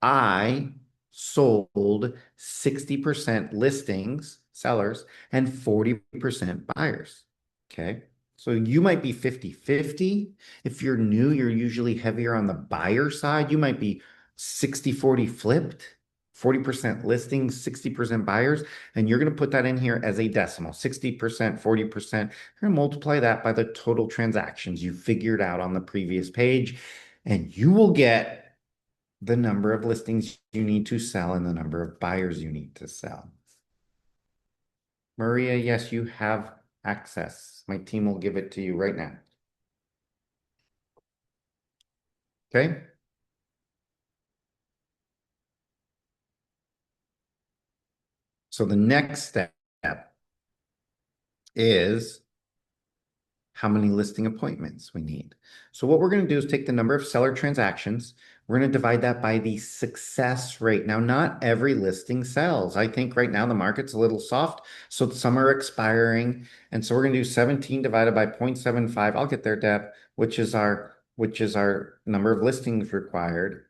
I sold 60% listings, sellers, and 40% buyers. Okay. So you might be 50-50. If you're new, you're usually heavier on the buyer side. You might be 60-40 flipped, 40% listings, 60% buyers. And you're going to put that in here as a decimal, 60%, 40%. You're going to multiply that by the total transactions you figured out on the previous page. And you will get the number of listings you need to sell and the number of buyers you need to sell. Maria, yes, you have access. My team will give it to you right now. Okay. So the next step is how many listing appointments we need. So what we're going to do is take the number of seller transactions. We're going to divide that by the success rate. Now, not every listing sells. I think right now the market's a little soft, so some are expiring. And so we're going to do 17 divided by 0.75. I'll get there, Deb, which is our number of listings required.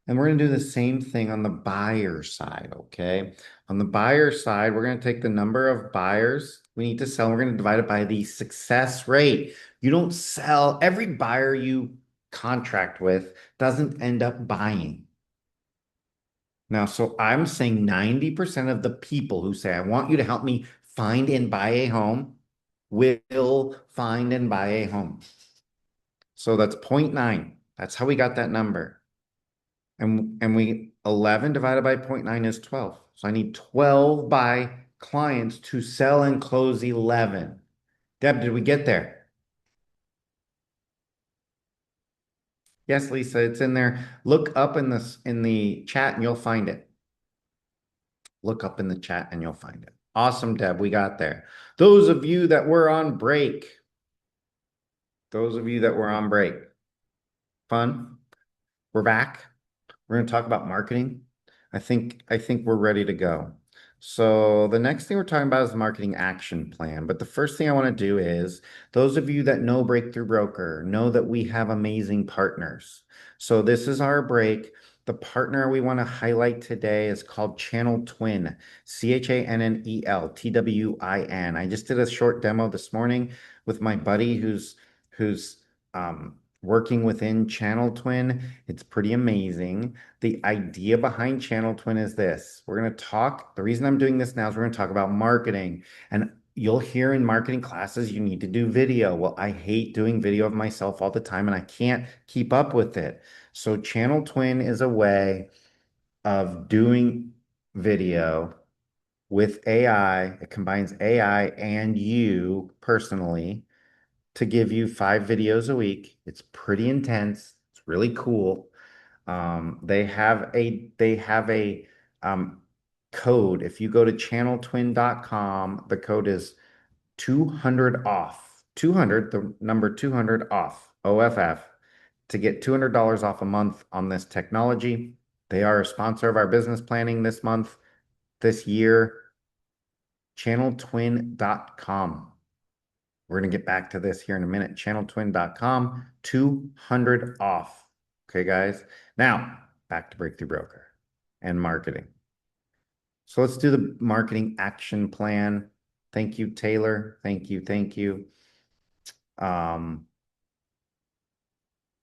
And we're going to do the same thing on the buyer side, okay? On the buyer side, we're going to take the number of buyers we need to sell. We're going to divide it by the success rate. You don't sell, every buyer you contract with doesn't end up buying. Now, so I'm saying 90% of the people who say, I want you to help me find and buy a home will find and buy a home. So that's 0.9. That's how we got that number. And we 11 divided by 0.9 is 12. So I need 12 by clients to sell and close 11. Deb, did we get there? Yes, Lisa, it's in there. Look up in the chat and you'll find it. Look up in the chat and you'll find it. Awesome, Deb, we got there. Those of you that were on break, fun. We're back. We're going to talk about marketing. I think we're ready to go. So the next thing we're talking about is the marketing action plan. But the first thing I want to do is those of you that know Breakthrough Broker know that we have amazing partners. So this is our break. The partner we want to highlight today is called Channel Twin, Channel Twin. I just did a short demo this morning with my buddy who's working within Channel Twin. It's pretty amazing. The idea behind Channel Twin is this. We're going to talk, the reason I'm doing this now is we're going to talk about marketing. And you'll hear in marketing classes, you need to do video. Well, I hate doing video of myself all the time and I can't keep up with it. So Channel Twin is a way of doing video with AI. It combines AI and you personally to give you 5 videos a week. It's pretty intense. It's really cool. They have a code. If you go to channeltwin.com, the code is 200 off. 200, the number 200 off, OFF, to get $200 off a month on this technology. They are a sponsor of our business planning this month, this year. Channeltwin.com. We're going to get back to this here in a minute. Channeltwin.com, 200 off. Okay, guys. Now, back to Breakthrough Broker and marketing. So let's do the marketing action plan. Thank you, Taylor. Thank you. Thank you.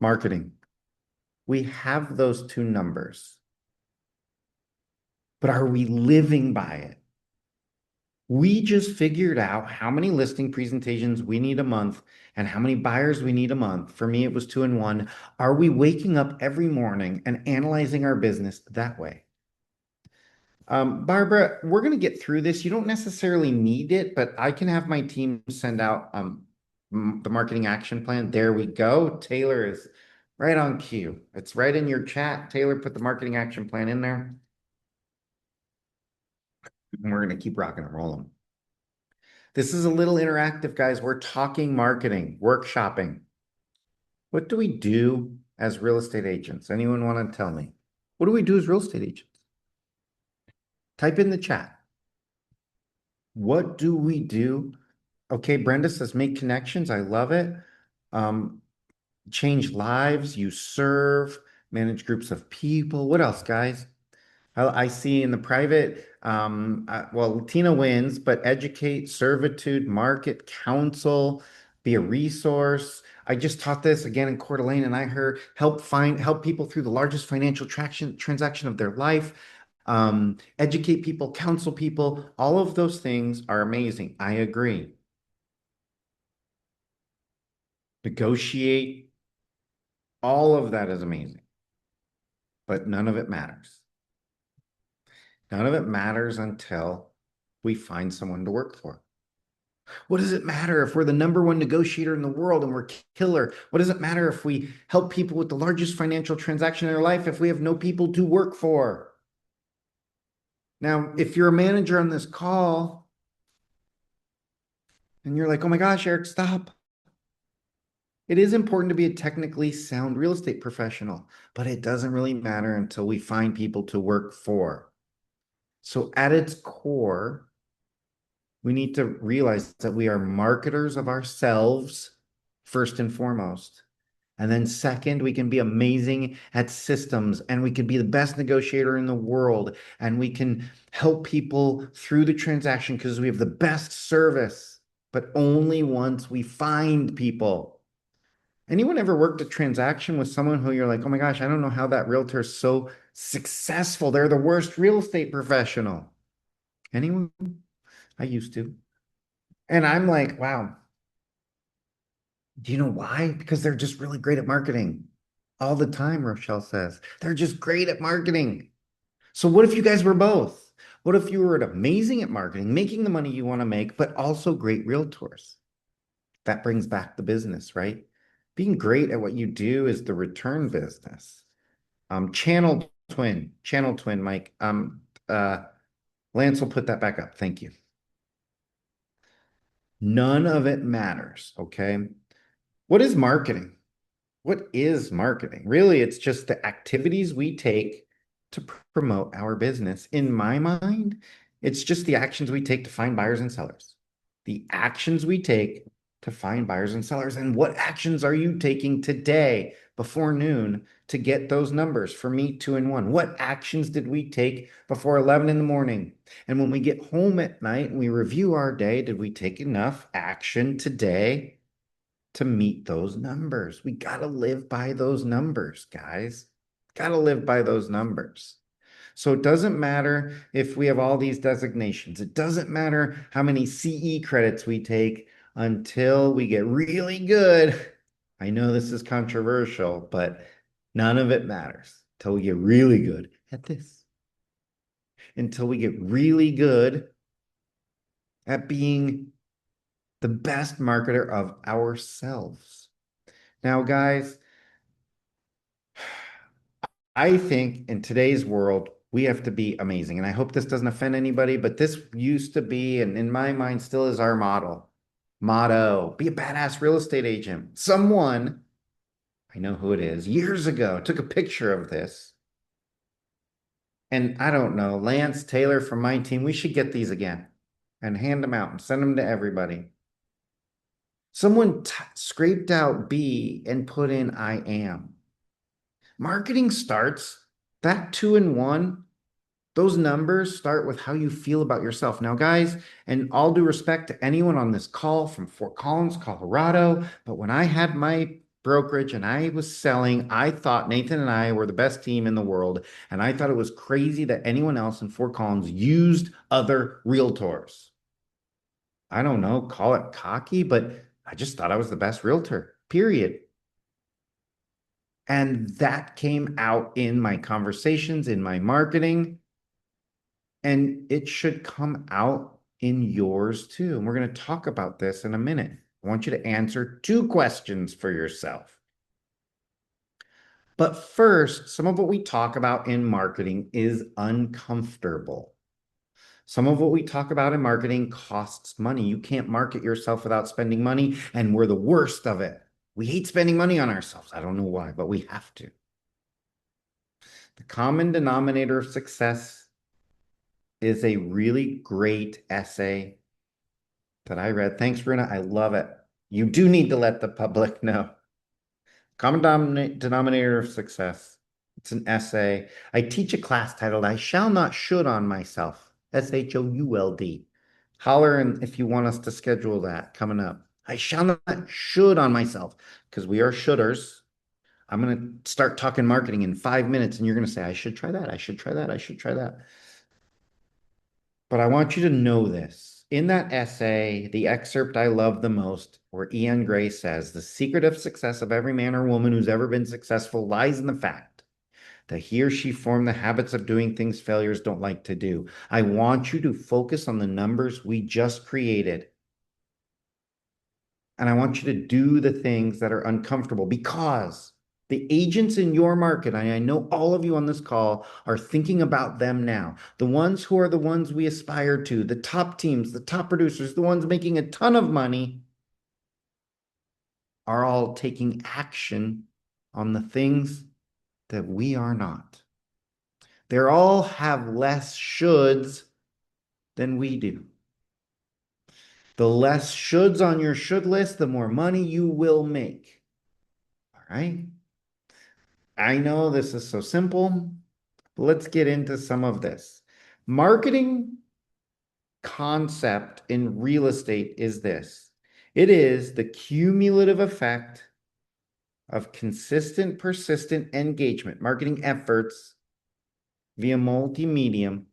Marketing. We have those two numbers, but are we living by it? We just figured out how many listing presentations we need a month and how many buyers we need a month. For me, it was 2 and 1. Are we waking up every morning and analyzing our business that way? Barbara, we're going to get through this. You don't necessarily need it, but I can have my team send out the marketing action plan. There we go. Taylor is right on cue. It's right in your chat. Taylor, put the marketing action plan in there. And we're going to keep rocking and rolling. This is a little interactive, guys. We're talking marketing, workshopping. What do we do as real estate agents? Anyone want to tell me? What do we do as real estate agents? Type in the chat. What do we do? Okay, Brenda says make connections. I love it. Change lives. You serve. Manage groups of people. What else, guys? I see in the private, well, Tina wins, but educate, servitude, market, counsel, be a resource. I just taught this again in Coeur d'Alene, and I heard help people through the largest financial transaction of their life. Educate people, counsel people. All of those things are amazing. I agree. Negotiate. All of that is amazing, but none of it matters. None of it matters until we find someone to work for. What does it matter if we're the #1 negotiator in the world and we're killer? What does it matter if we help people with the largest financial transaction in their life if we have no people to work for? Now, if you're a manager on this call and you're like, oh my gosh, Eric, stop. It is important to be a technically sound real estate professional, but it doesn't really matter until we find people to work for. So at its core, we need to realize that we are marketers of ourselves, first and foremost. And then second, we can be amazing at systems and we can be the best negotiator in the world and we can help people through the transaction because we have the best service, but only once we find people. Anyone ever worked a transaction with someone who you're like, oh my gosh, I don't know how that realtor is so successful. They're the worst real estate professional. Anyone? I used to. And I'm like, wow, do you know why? Because they're just really great at marketing. All the time, Rochelle says. They're just great at marketing. So what if you guys were both? What if you were amazing at marketing, making the money you want to make, but also great realtors? That brings back the business, right? Being great at what you do is the return business. Channel twin, Mike. Lance will put that back up. Thank you. None of it matters, okay? What is marketing? What is marketing? Really, it's just the activities we take to promote our business. In my mind, it's just the actions we take to find buyers and sellers. The actions we take to find buyers and sellers. And what actions are you taking today before noon to get those numbers for me 2-1? What actions did we take before 11 in the morning? And when we get home at night and we review our day, did we take enough action today to meet those numbers? We got to live by those numbers, guys. Got to live by those numbers. So it doesn't matter if we have all these designations. It doesn't matter how many CE credits we take until we get really good. I know this is controversial, but none of it matters until we get really good at this. Until we get really good at being the best marketer of ourselves. Now, guys, I think in today's world, we have to be amazing. And I hope this doesn't offend anybody, but this used to be, and in my mind, still is our model. Motto, be a badass real estate agent. Someone, I know who it is, years ago took a picture of this. And I don't know, Lance Taylor from my team, we should get these again and hand them out and send them to everybody. Someone scraped out B and put in I am. Marketing starts that 2-1. Those numbers start with how you feel about yourself. Now, guys, and all due respect to anyone on this call from Fort Collins, Colorado, but when I had my brokerage and I was selling, I thought Nathan and I were the best team in the world. And I thought it was crazy that anyone else in Fort Collins used other realtors. I don't know, call it cocky, but I just thought I was the best realtor, period. And that came out in my conversations, in my marketing, and it should come out in yours too. And we're going to talk about this in a minute. I want you to answer 2 questions for yourself. But first, some of what we talk about in marketing is uncomfortable. Some of what we talk about in marketing costs money. You can't market yourself without spending money, and we're the worst of it. We hate spending money on ourselves. I don't know why, but we have to. The common denominator of success is a really great essay that I read. Thanks, Bruna. I love it. You do need to let the public know. Common denominator of success. It's an essay. I teach a class titled I Shall Not Should on Myself. SHOULD. Holler and if you want us to schedule that coming up. I shall not should on myself because we are shoulders. I'm going to start talking marketing in 5 minutes and you're going to say, I should try that. I should try that. I should try that. But I want you to know this. In that essay, the excerpt I love the most, where Ian Gray says, the secret of success of every man or woman who's ever been successful lies in the fact that he or she formed the habits of doing things failures don't like to do. I want you to focus on the numbers we just created. And I want you to do the things that are uncomfortable because The agents in your market, I know all of you on this call are thinking about them now. The ones who are the ones we aspire to, the top teams, the top producers, the ones making a ton of money, are all taking action on the things that we are not. They all have less shoulds than we do. The less shoulds on your should list, the more money you will make. All right. I know this is so simple. Let's get into some of this. Marketing concept in real estate is this. It is the cumulative effect of consistent, persistent engagement, marketing efforts via multimedia.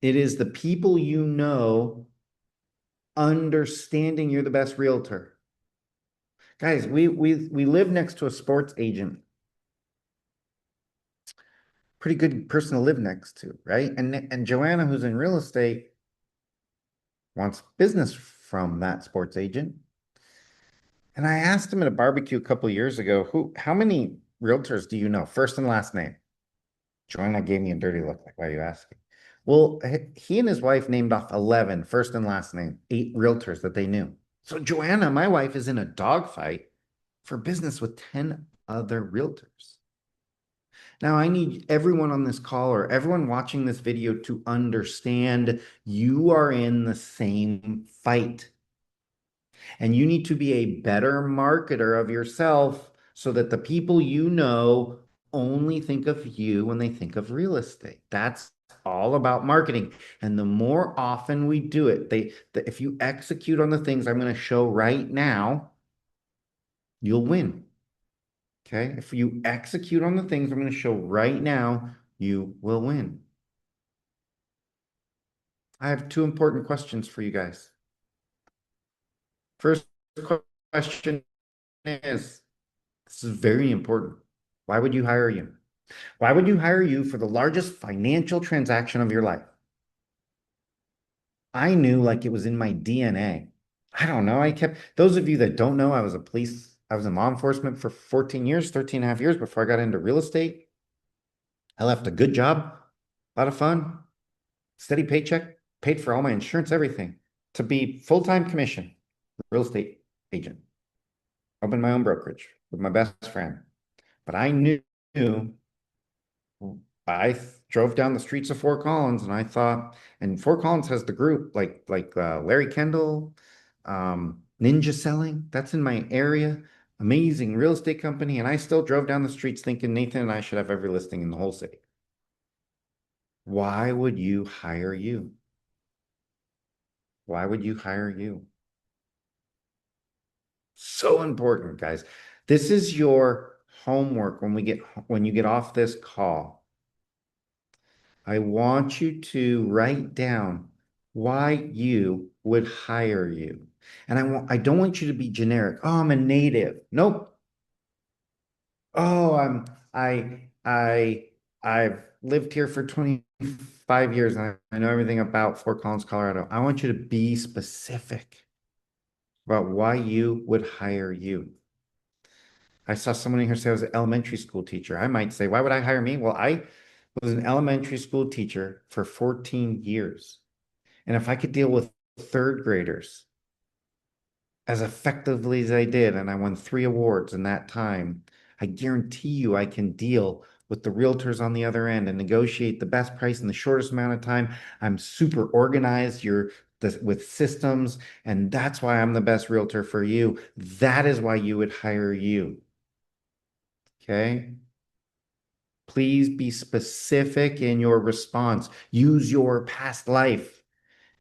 It is the people you know understanding you're the best realtor. Guys, we live next to a sports agent. Pretty good person to live next to, right? And Joanna, who's in real estate, wants business from that sports agent. And I asked him at a barbecue a couple of years ago, how many realtors do you know? First and last name. Joanna gave me a dirty look, like, why are you asking? Well, he and his wife named off 11 first and last name, 8 realtors that they knew. So Joanna, my wife, is in a dogfight for business with 10 other realtors. Now, I need everyone on this call or everyone watching this video to understand you are in the same fight. And you need to be a better marketer of yourself so that the people you know only think of you when they think of real estate. That's all about marketing. And the more often we do it, if you execute on the things I'm going to show right now, you'll win. Okay? If you execute on the things I'm going to show right now, you will win. I have 2 important questions for you guys. First question is, this is very important. Why would you hire you? Why would you hire you for the largest financial transaction of your life? I knew like it was in my DNA. I don't know. Those of you that don't know, I was in law enforcement for 14 years, 13 and a half years before I got into real estate. I left a good job, a lot of fun, steady paycheck, paid for all my insurance, everything, to be full-time commission real estate agent. Opened my own brokerage with my best friend. But I knew I drove down the streets of Fort Collins and I thought, and Fort Collins has the group like Larry Kendall, Ninja Selling, that's in my area, amazing real estate company. And I still drove down the streets thinking Nathan and I should have every listing in the whole city. Why would you hire you? Why would you hire you? So important, guys. This is your homework when you get off this call. I want you to write down why you would hire you. And I don't want you to be generic. Oh, I'm a native. Nope. Oh, I've lived here for 25 years and I know everything about Fort Collins, Colorado. I want you to be specific about why you would hire you. I saw someone in here say I was an elementary school teacher. I might say, why would I hire me? Well, I was an elementary school teacher for 14 years. And if I could deal with 3rd graders as effectively as I did, and I won 3 awards in that time, I guarantee you I can deal with the realtors on the other end and negotiate the best price in the shortest amount of time. I'm super organized. With systems, and that's why I'm the best realtor for you. That is why you would hire you. Okay? Please be specific in your response. Use your past life.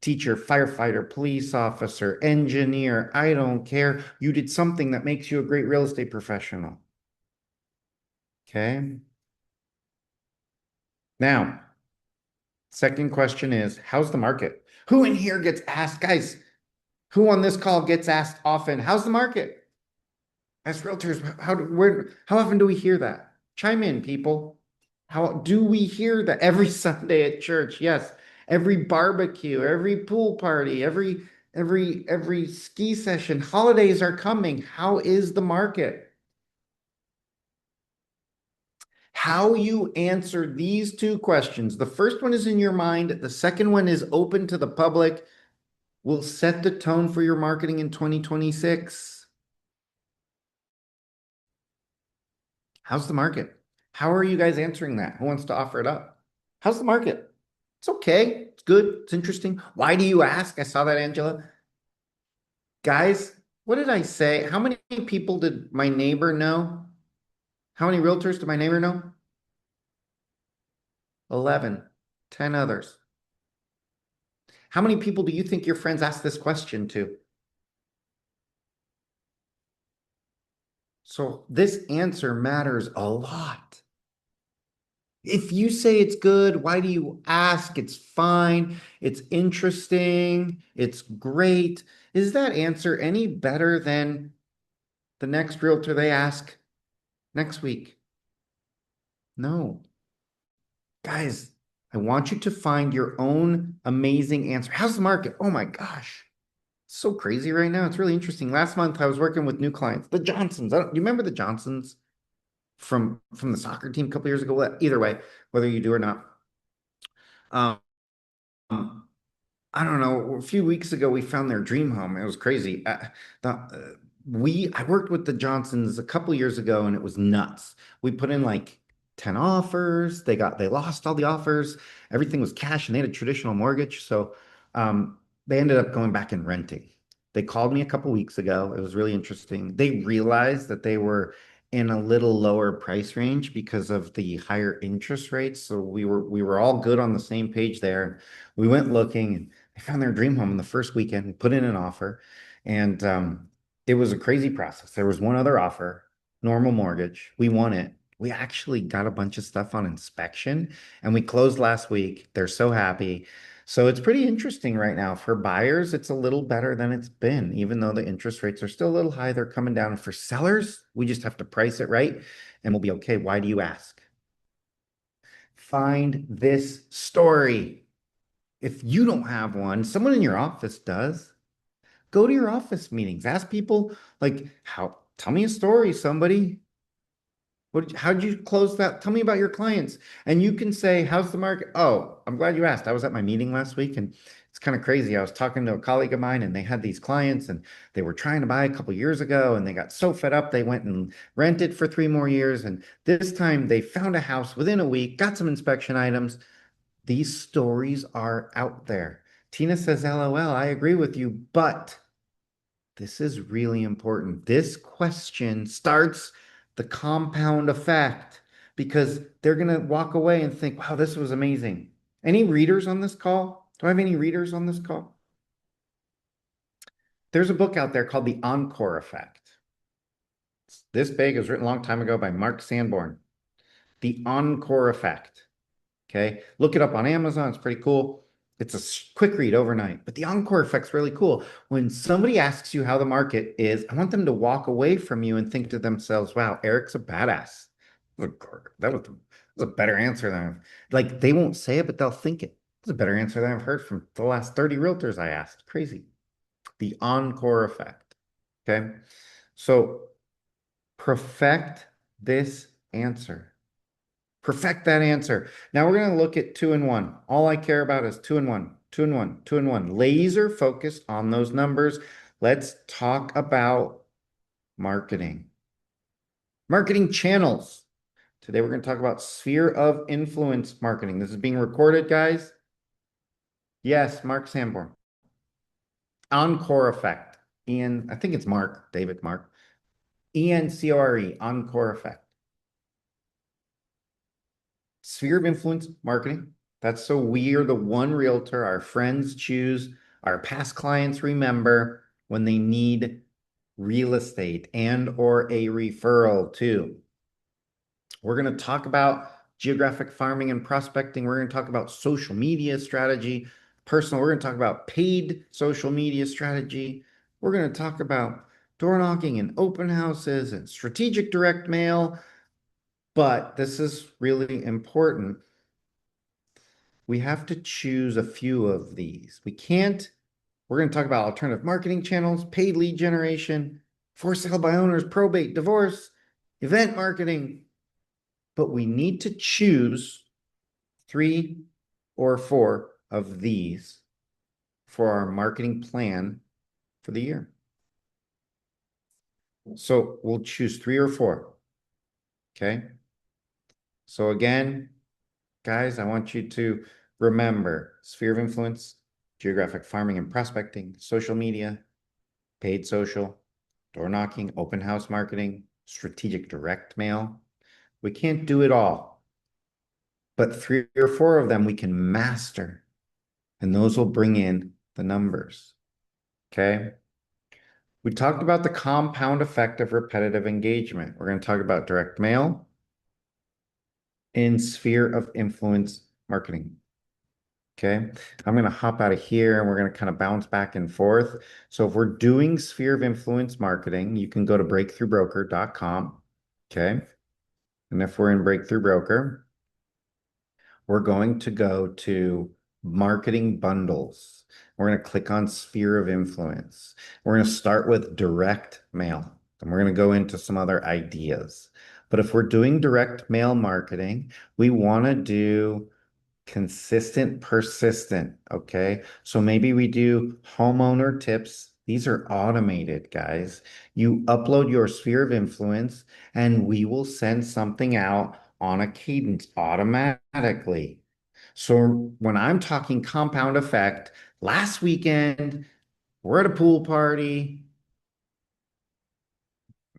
Teacher, firefighter, police officer, engineer, I don't care. You did something that makes you a great real estate professional. Okay? Now, second question is, how's the market? Who in here gets asked, guys, who on this call gets asked often, how's the market? As realtors, how often do we hear that? Chime in, people. How do we hear that every Sunday at church? Yes. Every barbecue, every pool party, every ski session. Holidays are coming. How is the market? How you answer these two questions, the first one is in your mind, the second one is open to the public, will set the tone for your marketing in 2026. How's the market? How are you guys answering that? Who wants to offer it up? How's the market? It's okay. It's good. It's interesting. Why do you ask? I saw that, Angela. Guys, what did I say? How many people did my neighbor know? How many realtors did my neighbor know? 11, 10 others. How many people do you think your friends asked this question to? So this answer matters a lot. If you say it's good, why do you ask? It's fine. It's interesting. It's great. Is that answer any better than the next realtor they ask next week? No. Guys, I want you to find your own amazing answer. How's the market? Oh my gosh. So crazy right now. It's really interesting. Last month I was working with new clients, the Johnsons. You remember the Johnsons from the soccer team a couple years ago? Well, either way, whether you do or not. Um, I don't know. A few weeks ago, we found their dream home. It was crazy. I worked with the Johnsons a couple years ago, and it was nuts. We put in like 10 offers. They lost all the offers. Everything was cash, and they had a traditional mortgage. So they ended up going back and renting. They called me a couple weeks ago. It was really interesting. They realized that they were in a little lower price range because of the higher interest rates. So we were all good on the same page there. We went looking and they found their dream home in the first weekend. We put in an offer, and it was a crazy process. There was one other offer, normal mortgage. We won it. We actually got a bunch of stuff on inspection, and we closed last week. They're so happy. So it's pretty interesting right now. For buyers, it's a little better than it's been, even though the interest rates are still a little high. They're coming down. And for sellers, we just have to price it right, and we'll be okay. Why do you ask? Find this story. If you don't have one, someone in your office does. Go to your office meetings. Ask people like, tell me a story, somebody. How'd you close that? Tell me about your clients. And you can say, how's the market? Oh, I'm glad you asked. I was at my meeting last week and it's kind of crazy. I was talking to a colleague of mine and they had these clients and they were trying to buy a couple years ago and they got so fed up. They went and rented for 3 more years. And this time they found a house within a week, got some inspection items. These stories are out there. Tina says, LOL, I agree with you, but this is really important. This question starts the compound effect because they're going to walk away and think, wow, this was amazing. Any readers on this call? Do I have any readers on this call? There's a book out there called The Encore Effect. It's this big. It was written a long time ago by Mark Sanborn. The Encore Effect. Okay. Look it up on Amazon. It's pretty cool. It's a quick read overnight, but the encore effect's really cool. When somebody asks you how the market is, I want them to walk away from you and think to themselves, wow, Eric's a badass. That was a better answer than like they won't say it, but they'll think it. It's a better answer than I've heard from the last 30 realtors I asked. Crazy. The encore effect. Okay. So perfect this answer. Perfect that answer. Now we're going to look at 2 and 1. All I care about is 2 and 1, 2 and 1, 2 and 1. Laser focused on those numbers. Let's talk about marketing. Marketing channels. Today we're going to talk about sphere of influence marketing. This is being recorded, guys. Yes, Mark Sanborn. Encore effect. Ian, I think it's Mark, David Mark. ENCORE, encore effect. Sphere of influence marketing. That's so we are the one realtor our friends choose, our past clients remember when they need real estate and or a referral too. We're going to talk about geographic farming and prospecting. We're going to talk about social media strategy, personal. We're going to talk about paid social media strategy. We're going to talk about door knocking and open houses and strategic direct mail. But this is really important. We have to choose a few of these. We're going to talk about alternative marketing channels, paid lead generation, for sale by owners, probate, divorce, event marketing. but we need to choose 3 or 4 of these for our marketing plan for the year. So we'll choose 3 or 4. Okay. So again, guys, I want you to remember sphere of influence, geographic farming and prospecting, social media, paid social, door knocking, open house marketing, strategic direct mail. We can't do it all, but 3 or 4 of them we can master, and those will bring in the numbers. Okay. We talked about the compound effect of repetitive engagement. We're going to talk about direct mail in sphere of influence marketing. Okay. I'm going to hop out of here and we're going to kind of bounce back and forth. So if we're doing sphere of influence marketing, you can go to breakthroughbroker.com. Okay. And if we're in Breakthrough Broker, we're going to go to marketing bundles. We're going to click on sphere of influence. We're going to start with direct mail, and we're going to go into some other ideas. But if we're doing direct mail marketing, we want to do consistent, persistent. Okay. So maybe we do homeowner tips. These are automated, guys. You upload your sphere of influence and we will send something out on a cadence automatically. So when I'm talking compound effect, last weekend, we're at a pool party.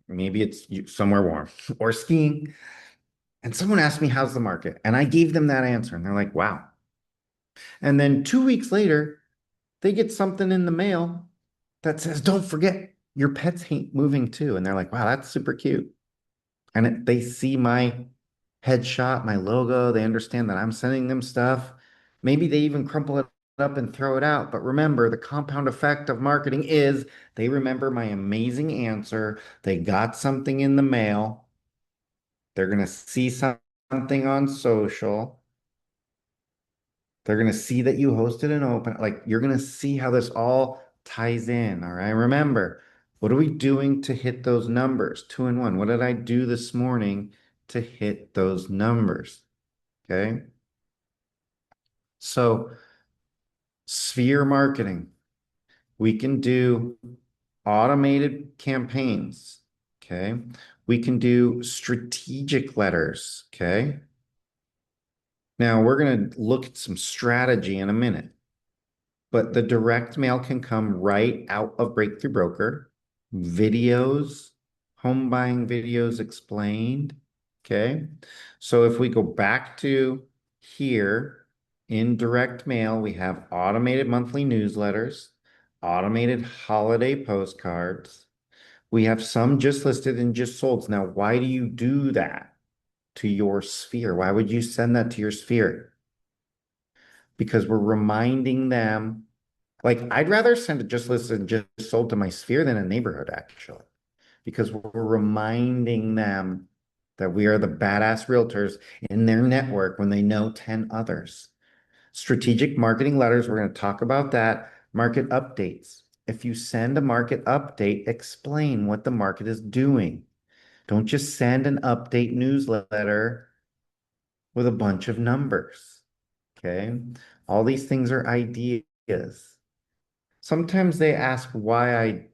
Maybe it's somewhere warm or skiing. And someone asked me, how's the market? And I gave them that answer. And they're like, wow. And then 2 weeks later, they get something in the mail that says, don't forget, your pet's moving too. And they're like, wow, that's super cute. And they see my headshot, my logo. They understand that I'm sending them stuff. Maybe they even crumple it up and throw it out. But remember, the compound effect of marketing is they remember my amazing answer. They got something in the mail. They're going to see something on social. They're going to see that you hosted an open, like you're going to see how this all ties in. All right. Remember, what are we doing to hit those numbers? 2 and 1. What did I do this morning to hit those numbers? Okay. So, sphere marketing, we can do automated campaigns. Okay. We can do strategic letters. Okay. Now we're going to look at some strategy in a minute. But the direct mail can come right out of Breakthrough Broker. Videos, home buying videos explained. Okay. So if we go back to here in direct mail, we have automated monthly newsletters, automated holiday postcards. We have some just listed and just sold. Now, why do you do that to your sphere? Why would you send that to your sphere? Because we're reminding them. Like, I'd rather send it just listed and just sold to my sphere than a neighborhood, actually, because we're reminding them that we are the badass realtors in their network when they know 10 others. Strategic marketing letters, we're going to talk about that. Market updates. If you send a market update, explain what the market is doing. Don't just send an update newsletter with a bunch of numbers. Okay. All these things are ideas. Sometimes they ask why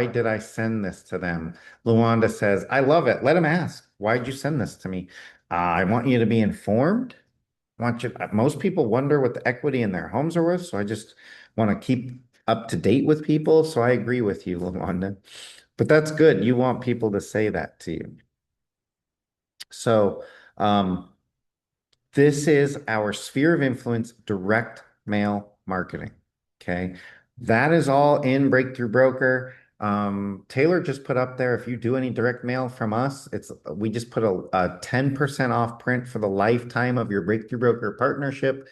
did I send this to them? Luanda says, I love it. Let them ask. Why'd you send this to me? I want you to be informed. Most people wonder what the equity in their homes are worth, so I just want to keep up to date with people. So I agree with you, Luanda. But that's good. You want people to say that to you. So this is our sphere of influence, direct mail marketing. Okay. That is all in Breakthrough Broker. Taylor just put up there, if you do any direct mail from us, we just put a 10% off print for the lifetime of your Breakthrough Broker partnership,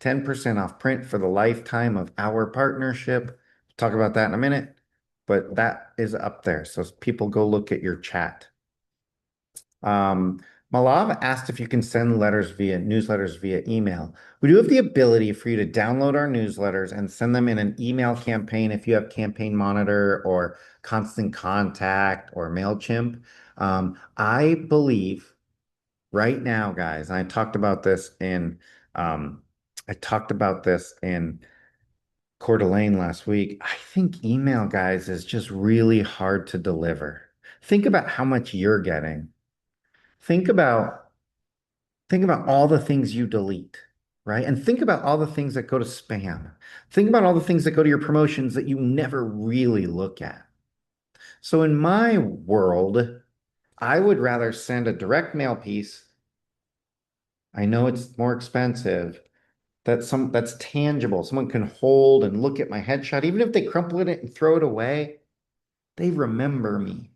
10% off print for the lifetime of our partnership. Talk about that in a minute, but that is up there. So people go look at your chat. Malav asked if you can send newsletters via email. We do have the ability for you to download our newsletters and send them in an email campaign if you have Campaign Monitor or Constant Contact or MailChimp. I believe right now, guys, and um, I talked about this in Coeur d'Alene last week. I think email, guys, is just really hard to deliver. Think about how much you're getting. Think about think about all the things you delete, right? And think about all the things that go to spam. Think about all the things that go to your promotions that you never really look at. So in my world, I would rather send a direct mail piece. I know it's more expensive. That's tangible. Someone can hold and look at my headshot. Even if they crumple it and throw it away, they remember me.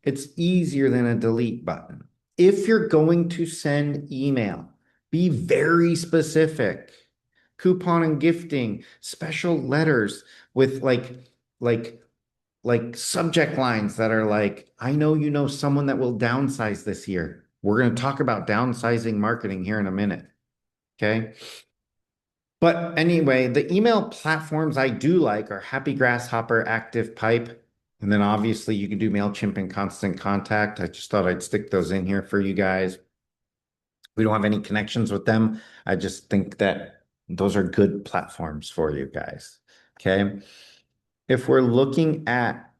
It's easier than a delete button. If you're going to send email, be very specific. Coupon and gifting, special letters with like subject lines that are like, I know you know someone that will downsize this year. We're going to talk about downsizing marketing here in a minute. Okay. But anyway, the email platforms I do like are Happy Grasshopper, ActivePipe, and then obviously you can do MailChimp and Constant Contact. I just thought I'd stick those in here for you guys. We don't have any connections with them. I just think that those are good platforms for you guys. Okay. If we're looking at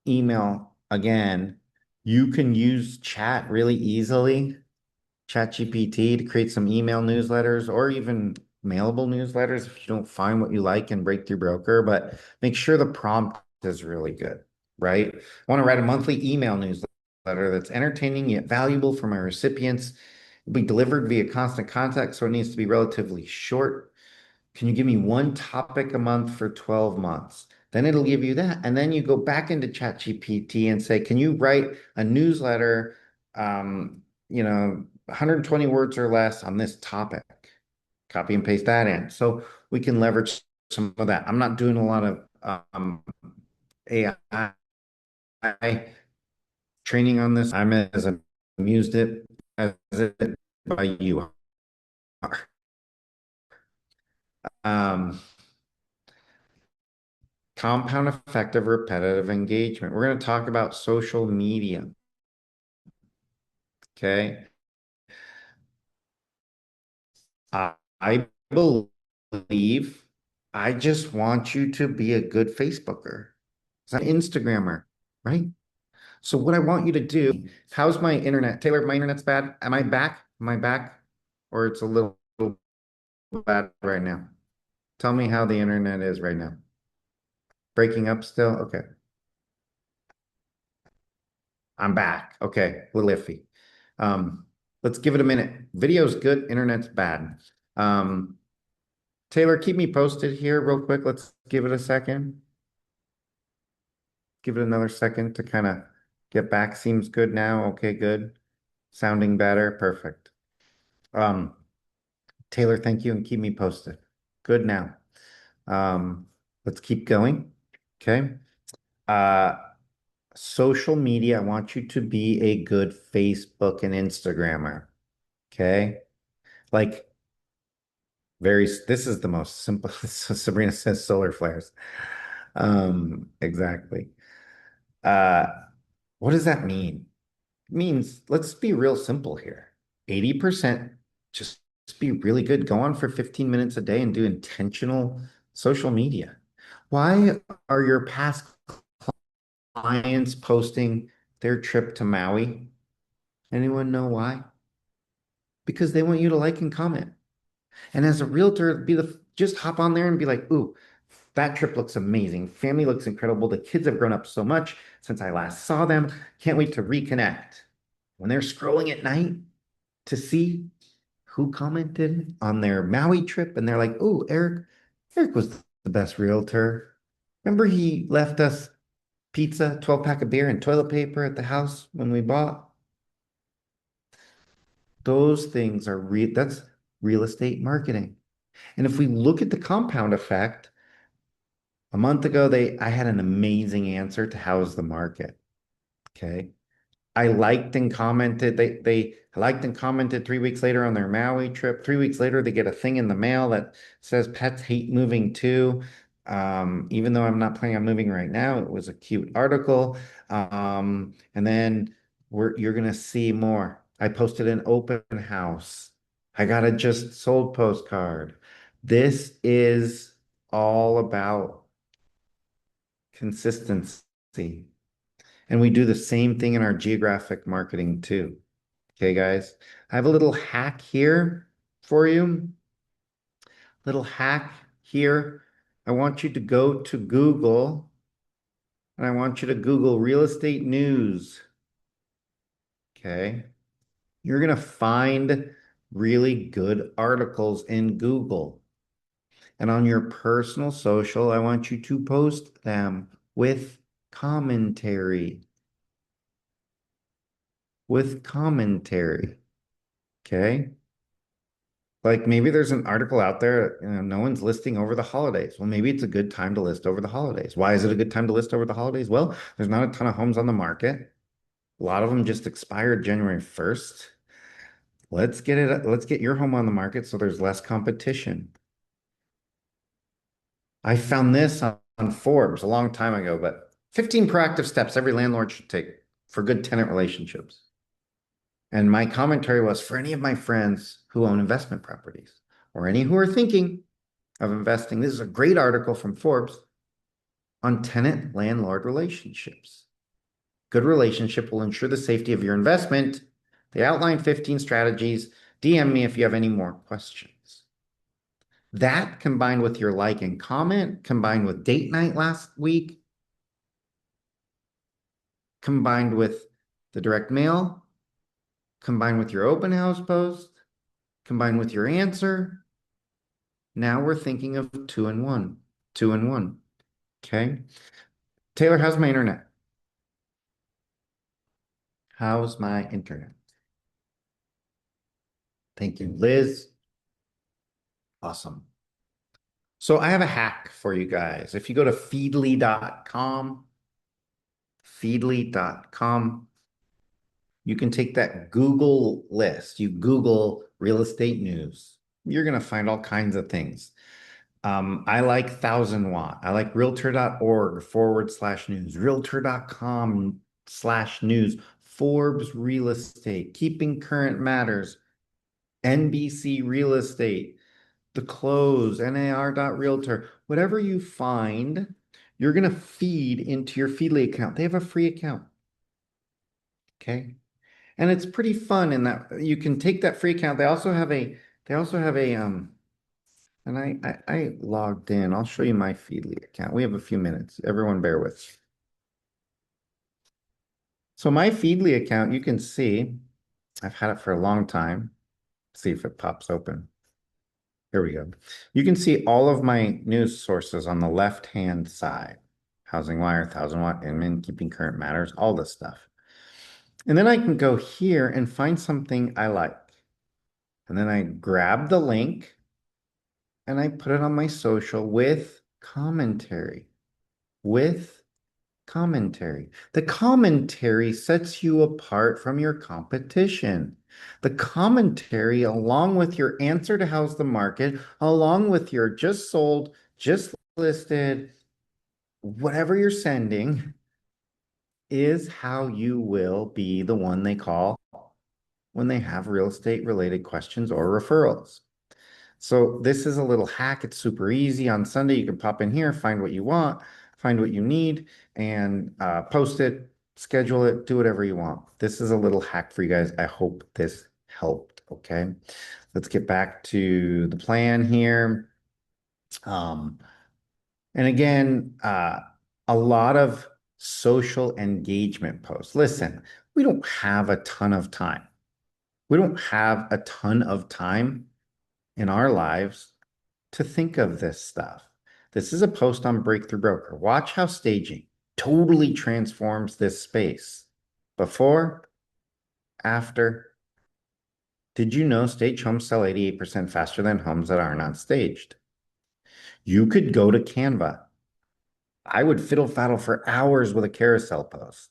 email again, you can use chat really easily. ChatGPT to create some email newsletters or even mailable newsletters if you don't find what you like in Breakthrough Broker, but make sure the prompt is really good, right? I want to write a monthly email newsletter that's entertaining yet valuable for my recipients. It'll be delivered via Constant Contact, so it needs to be relatively short. Can you give me one topic a month for 12 months? Then it'll give you that. And then you go back into ChatGPT and say, can you write a newsletter, 120 words or less on this topic? Copy and paste that in. So we can leverage some of that. I'm not doing a lot of AI training on this. I'm as amused it as it by you are. Um, Compound effect of repetitive engagement. We're going to talk about social media. Okay. I believe I just want you to be a good Facebooker, an Instagrammer, right? So what I want you to do, how's my internet? Taylor, my internet's bad. Am I back? Am I back? Or it's a little bad right now? Tell me how the internet is right now. Breaking up still? Okay. I'm back. Okay. A little iffy. Um, let's give it a minute. Video's good, internet's bad. Um, Taylor, keep me posted here real quick. Let's give it a second. Give it another second to kind of get back. Seems good now. Okay, good. Sounding better. Perfect. Um, Taylor, thank you and keep me posted. Good now. Um, let's keep going. Okay. Uh, Social media, I want you to be a good Facebook and Instagrammer. Okay. Like this is the most simple. Sabrina says solar flares. Exactly. Uh, what does that mean? It means let's be real simple here. 80% just be really good. Go on for 15 minutes a day and do intentional social media. Why are your past clients posting their trip to Maui? Anyone know why? Because they want you to like and comment. And as a realtor, just hop on there and be like, ooh, that trip looks amazing. Family looks incredible. The kids have grown up so much since I last saw them. Can't wait to reconnect. When they're scrolling at night to see who commented on their Maui trip, and they're like, oh, Eric was the best realtor. Remember he left us pizza, 12 pack of beer, and toilet paper at the house when we bought? Those things are that's real estate marketing. And if we look at the compound effect, a month ago, I had an amazing answer to how's the market. Okay. I liked and commented. They liked and commented 3 weeks later on their Maui trip. 3 weeks later, they get a thing in the mail that says pets hate moving too. Even though I'm not planning on moving right now, it was a cute article. And then you're gonna see more. I posted an open house. I got a just sold postcard. This is all about consistency. And we do the same thing in our geographic marketing too. Okay, guys, I have a little hack here for you. Little hack here. I want you to go to Google and I want you to Google real estate news. Okay. You're going to find really good articles in Google. And on your personal social, I want you to post them with commentary. With commentary. Okay. Like maybe there's an article out there, no one's listing over the holidays. Well, maybe it's a good time to list over the holidays. Why is it a good time to list over the holidays? Well, there's not a ton of homes on the market. A lot of them just expired January 1st. Let's get your home on the market so there's less competition. I found this on Forbes a long time ago, but 15 proactive steps every landlord should take for good tenant relationships. And my commentary was for any of my friends who own investment properties or any who are thinking of investing. This is a great article from Forbes on tenant landlord relationships. Good relationship will ensure the safety of your investment. They outline 15 strategies. DM me if you have any more questions. That combined with your like and comment, combined with date night last week, combined with the direct mail, combined with your open house post, combined with your answer. Now we're thinking of two in one. Okay. Taylor, how's my internet? How's my internet? Thank you, Liz. Awesome. So I have a hack for you guys. If you go to feedly.com, you can take that Google list. You Google real estate news. You're going to find all kinds of things. I like 1000 Watt. I like realtor.org/news, realtor.com/news, Forbes Real Estate, Keeping Current Matters, NBC Real Estate, The Close, NAR.realtor. Whatever you find, you're going to feed into your Feedly account. They have a free account. Okay. And it's pretty fun in that you can take that free account. They also have a, and I logged in. I'll show you my Feedly account. We have a few minutes. Everyone bear with. So my Feedly account, you can see, I've had it for a long time. See if it pops open. Here we go. You can see all of my news sources on the left-hand side. Housing Wire, 1000 Watt, Inman, Keeping Current Matters, all this stuff. And then I can go here and find something I like. And then I grab the link and I put it on my social with commentary. With commentary. The commentary sets you apart from your competition. The commentary, along with your answer to how's the market, along with your just sold, just listed, whatever you're sending, is how you will be the one they call when they have real estate related questions or referrals. So this is a little hack. It's super easy. On Sunday, you can pop in here, find what you want, find what you need, and post it, schedule it, do whatever you want. This is a little hack for you guys. I hope this helped. Okay. Let's get back to the plan here. And again, a lot of social engagement posts. Listen, we don't have a ton of time. We don't have a ton of time in our lives to think of this stuff. This is a post on Breakthrough Broker. Watch how staging totally transforms this space. Before, after. Did you know staged homes sell 88% faster than homes that are not staged? You could go to Canva. I would fiddle faddle for hours with a carousel post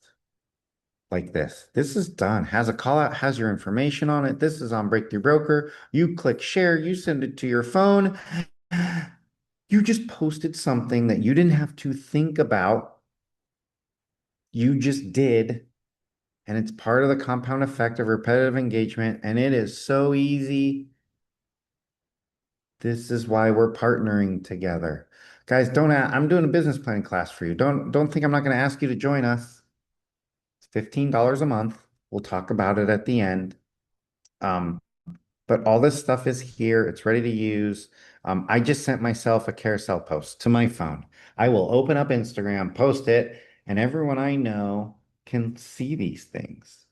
like this. This is done, has a call out, has your information on it. This is on Breakthrough Broker. You click share, you send it to your phone. You just posted something that you didn't have to think about. You just did, and it's part of the compound effect of repetitive engagement, and it is so easy. This is why we're partnering together. Guys, I'm doing a business planning class for you. Don't think I'm not going to ask you to join us. It's $15 a month. We'll talk about it at the end. Um, but all this stuff is here. It's ready to use. I just sent myself a carousel post to my phone. I will open up Instagram, post it, and everyone I know can see these things.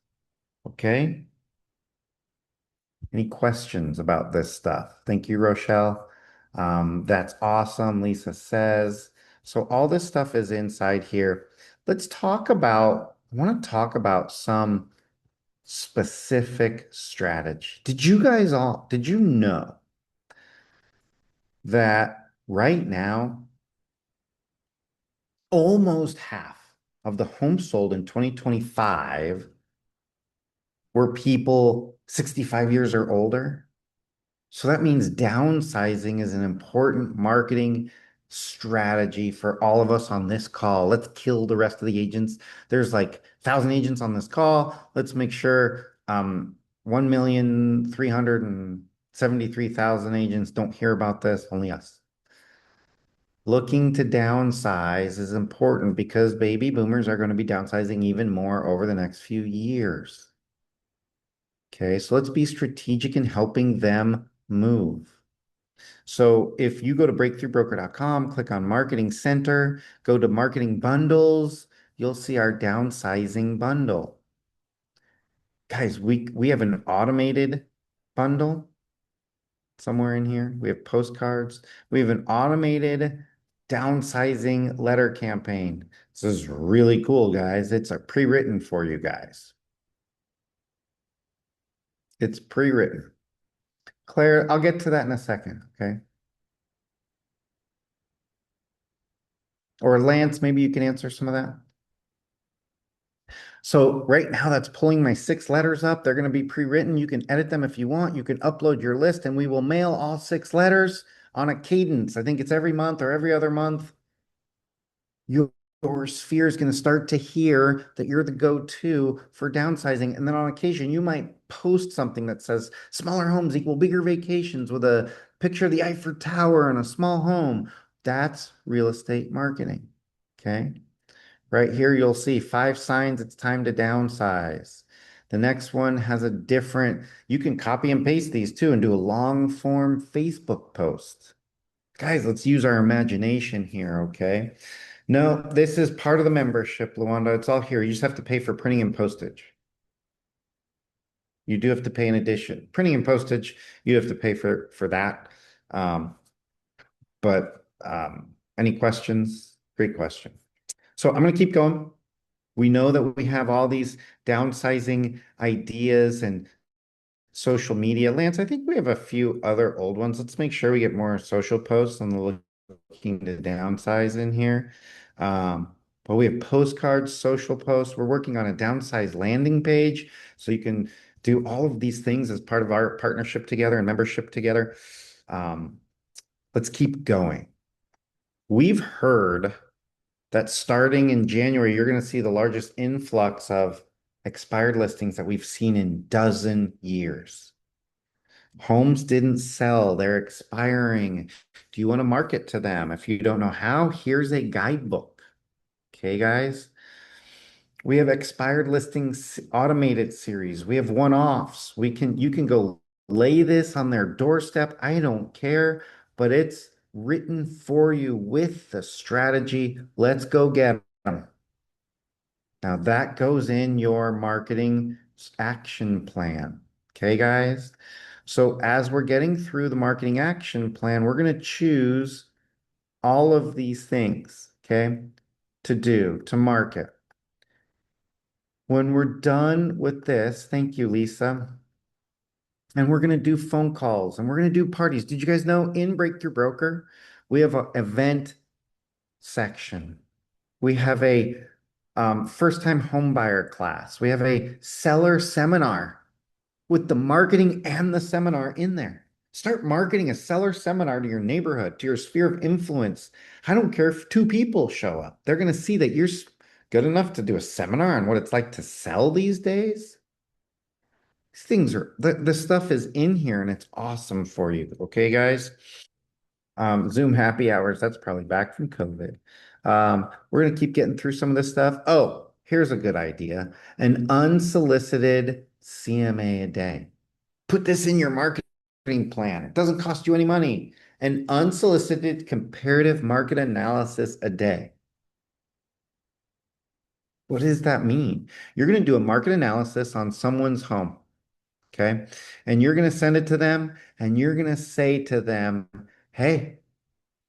Okay? Any questions about this stuff? Thank you, Rochelle. That's awesome, Lisa says. So all this stuff is inside here. I want to talk about some specific strategy. Did you know that right now, almost half of the homes sold in 2025 were people 65 years or older? So that means downsizing is an important marketing strategy for all of us on this call. Let's kill the rest of the agents. There's like 1,000 agents on this call. Let's make sure 1,373,000 agents don't hear about this, only us. Looking to downsize is important because baby boomers are going to be downsizing even more over the next few years. Okay, so let's be strategic in helping them move. So if you go to breakthroughbroker.com, click on Marketing Center, go to Marketing Bundles, you'll see our downsizing bundle. Guys, we have an automated bundle somewhere in here. We have postcards. We have an automated downsizing letter campaign. This is really cool, guys. It's a pre-written for you guys. It's pre-written. Claire, I'll get to that in a second, okay? Or Lance, maybe you can answer some of that. So right now that's pulling my 6 letters up. They're going to be pre-written. You can edit them if you want. You can upload your list and we will mail all 6 letters on a cadence. I think it's every month or every other month. Your sphere is going to start to hear that you're the go-to for downsizing. And then on occasion, you might post something that says smaller homes equal bigger vacations with a picture of the Eiffel Tower and a small home. That's real estate marketing. Okay. Right here, you'll see 5 signs it's time to downsize. The next one has a different, you can copy and paste these too and do a long form Facebook post. Guys, let's use our imagination here, okay? No, this is part of the membership, Luanda. It's all here. You just have to pay for printing and postage. You do have to pay in addition. Printing and postage, you have to pay for that. Any questions? Great question. So I'm going to keep going. We know that we have all these downsizing ideas and social media. Lance, I think we have a few other old ones. Let's make sure we get more social posts on the looking to downsize in here. But we have postcards, social posts. We're working on a downsize landing page. So you can do all of these things as part of our partnership together and membership together. Let's keep going. We've heard that starting in January, you're going to see the largest influx of expired listings that we've seen in dozen years. Homes didn't sell, they're expiring. Do you want to market to them? If you don't know how, here's a guidebook. Okay, guys? We have expired listings automated series. We have one-offs. You can go lay this on their doorstep. I don't care, but it's written for you with the strategy. Let's go get them. Now that goes in your marketing action plan. Okay, guys? So as we're getting through the marketing action plan, we're going to choose all of these things, okay, to do, to market. When we're done with this, thank you, Lisa. And we're going to do phone calls and we're going to do parties. Did you guys know in Breakthrough Broker, we have an event section. We have a first-time home buyer class. We have a seller seminar with the marketing and the seminar in there. Start marketing a seller seminar to your neighborhood, to your sphere of influence. I don't care if 2 people show up. They're going to see that Good enough to do a seminar on what it's like to sell these days? These things are, the stuff is in here and it's awesome for you. Okay, guys? Zoom happy hours, that's probably back from COVID. We're going to keep getting through some of this stuff. Oh, here's a good idea. An unsolicited CMA a day. Put this in your marketing plan. It doesn't cost you any money. An unsolicited comparative market analysis a day. What does that mean? You're going to do a market analysis on someone's home, okay? And you're going to send it to them and you're going to say to them, hey,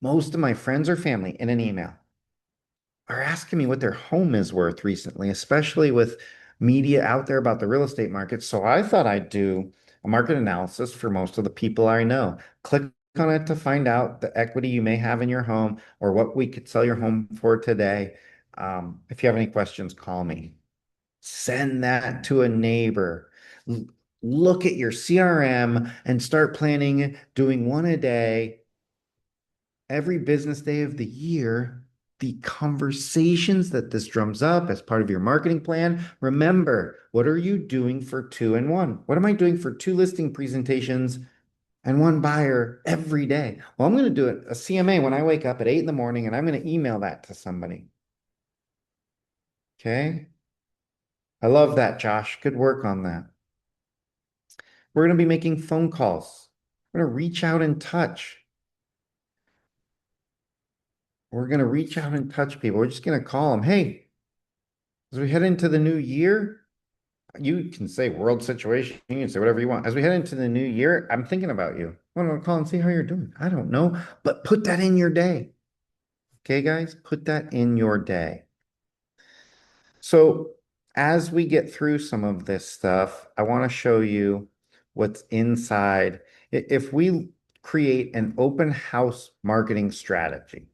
most of my friends or family in an email are asking me what their home is worth recently, especially with media out there about the real estate market. So I thought I'd do a market analysis for most of the people I know. Click on it to find out the equity you may have in your home or what we could sell your home for today. If you have any questions, call me. Send that to a neighbor. Look at your CRM and start planning doing one a day every business day of the year. The conversations that this drums up as part of your marketing plan. Remember, what are you doing for 2 and 1? What am I doing for 2 listing presentations and 1 buyer every day? Well, I'm going to do it a CMA when I wake up at 8 in the morning and I'm going to email that to somebody. Okay. I love that, Josh. Good work on that. We're going to be making phone calls. We're going to reach out and touch. We're going to reach out and touch people. We're just going to call them. Hey, as we head into the new year, you can say world situation. You can say whatever you want. As we head into the new year, I'm thinking about you. I want to call and see how you're doing. I don't know, but put that in your day. Okay, guys, put that in your day. So as we get through some of this stuff, I want to show you what's inside. If we create an open house marketing strategy,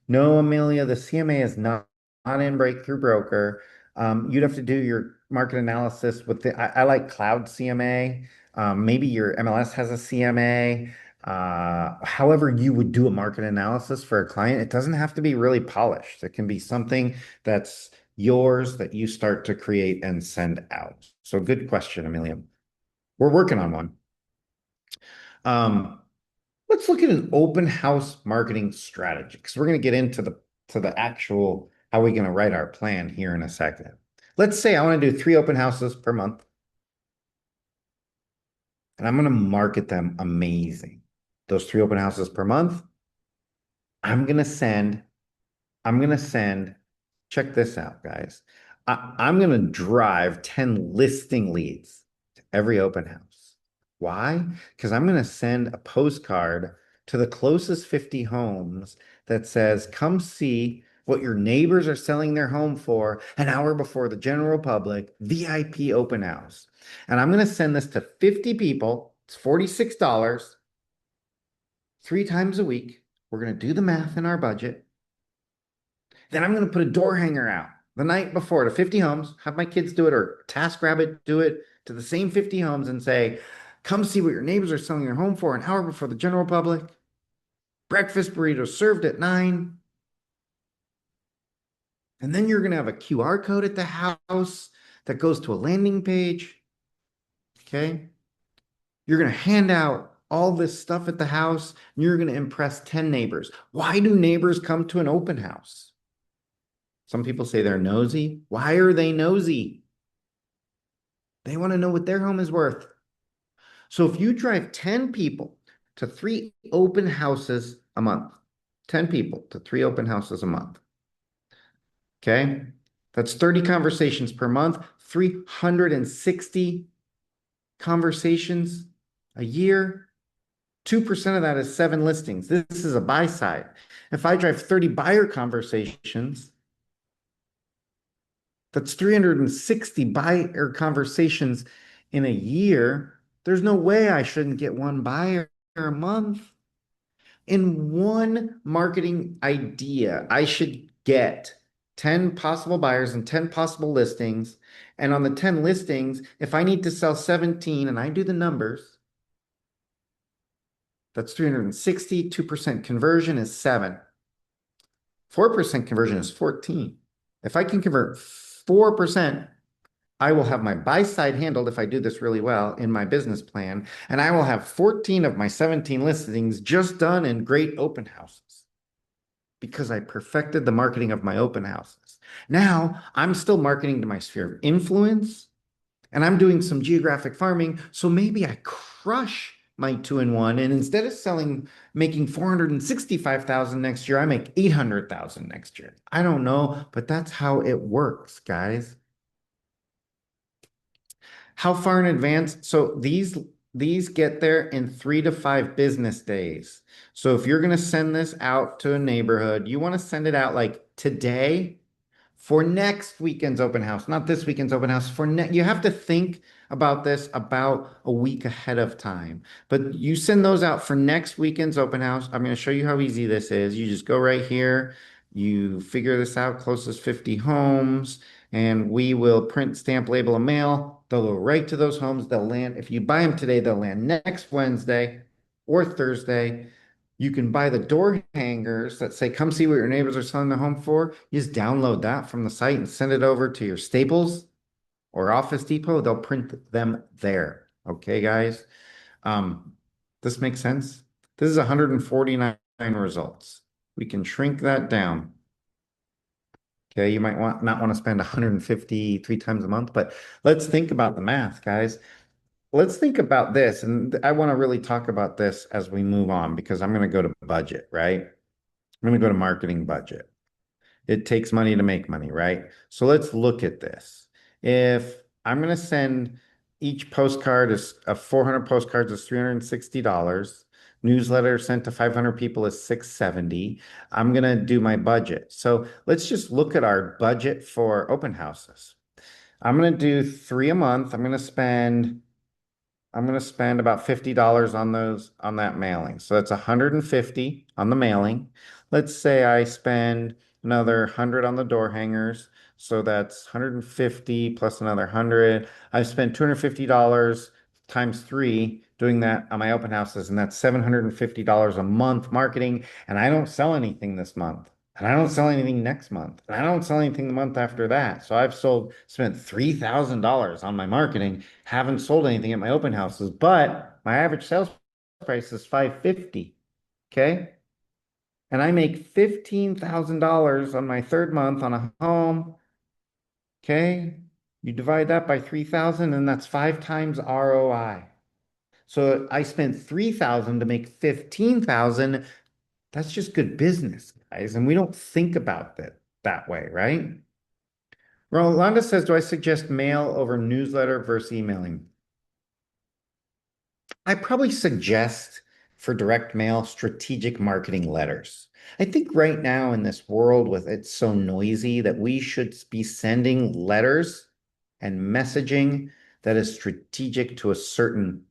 no, Amelia, the CMA is not in Breakthrough Broker. You'd have to do your market analysis with I like Cloud CMA. Maybe your MLS has a CMA. However, you would do a market analysis for a client. It doesn't have to be really polished. It can be something that's yours that you start to create and send out. So good question, Amelia. We're working on one. Let's look at an open house marketing strategy because we're going to get into the actual how we're going to write our plan here in a second. Let's say I want to do 3 open houses per month, and I'm going to market them amazing. Those 3 open houses per month, I'm going to send, check this out, guys. I'm going to drive 10 listing leads to every open house. Why? Because I'm going to send a postcard to the closest 50 homes that says, come see what your neighbors are selling their home for an hour before the general public, VIP open house. And I'm going to send this to 50 people. It's $46, 3 times a week. We're going to do the math in our budget. Then I'm going to put a door hanger out the night before to 50 homes, have my kids do it or TaskRabbit do it to the same 50 homes and say, come see what your neighbors are selling their home for an hour before the general public. Breakfast burritos served at 9. And then you're going to have a QR code at the house that goes to a landing page. Okay. You're going to hand out all this stuff at the house and you're going to impress 10 neighbors. Why do neighbors come to an open house? Some people say they're nosy. Why are they nosy? They want to know what their home is worth. So if you drive 10 people to 3 open houses a month, 10 people to 3 open houses a month, okay? That's 30 conversations per month, 360 conversations a year. 2% of that is 7 listings. This is a buy side. If I drive 30 buyer conversations, that's 360 buyer conversations in a year. There's no way I shouldn't get 1 buyer a month. In one marketing idea, I should get 10 possible buyers and 10 possible listings. And on the 10 listings, if I need to sell 17 and I do the numbers, that's 360, 2% conversion is 7. 4% conversion is 14. If I can convert 4%, I will have my buy side handled if I do this really well in my business plan, and I will have 14 of my 17 listings just done in great open houses because I perfected the marketing of my open houses. Now I'm still marketing to my sphere of influence and I'm doing some geographic farming. So maybe I crush my 2-in-1 and instead of making 465,000 next year, I make 800,000 next year. I don't know, but that's how it works, guys. How far in advance? So these get there in 3 to 5 business days. So if you're going to send this out to a neighborhood, you want to send it out like today for next weekend's open house, not this weekend's open house. You have to think about this about a week ahead of time. But you send those out for next weekend's open house. I'm going to show you how easy this is. You just go right here, you figure this out, closest 50 homes, and we will print, stamp, label, and mail. They'll go right to those homes. They'll land. If you buy them today, they'll land next Wednesday or Thursday. You can buy the door hangers that say, come see what your neighbors are selling their home for. You just download that from the site and send it over to your Staples or Office Depot. They'll print them there. Okay, guys. Um, this makes sense. This is 149 results. We can shrink that down. Okay, you might not want to spend 153 times a month, but let's think about the math, guys. Let's think about this. And I want to really talk about this as we move on because I'm going to go to budget, right? I'm going to go to marketing budget. It takes money to make money, right? So let's look at this. If I'm going to send each postcard is 400 postcards is $360. Newsletter sent to 500 people is 670. I'm going to do my budget. So let's just look at our budget for open houses. I'm going to do 3 a month. I'm going to spend about $50 on that mailing. So that's 150 on the mailing. Let's say I spend another 100 on the door hangers. So that's 150 plus another 100. I've spent $250 times 3 doing that on my open houses, and that's $750 a month marketing. And I don't sell anything this month. And I don't sell anything next month. And I don't sell anything the month after that. So spent $3,000 on my marketing, haven't sold anything at my open houses, but my average sales price is 550. Okay. And I make $15,000 on my third month on a home. Okay. You divide that by 3,000 and that's 5 times ROI. So I spent 3,000 to make 15,000. That's just good business, guys. And we don't think about that way, right? Rolanda says, do I suggest mail over newsletter versus emailing? I probably suggest for direct mail strategic marketing letters. I think right now in this world with it's so noisy that we should be sending letters and messaging that is strategic to a certain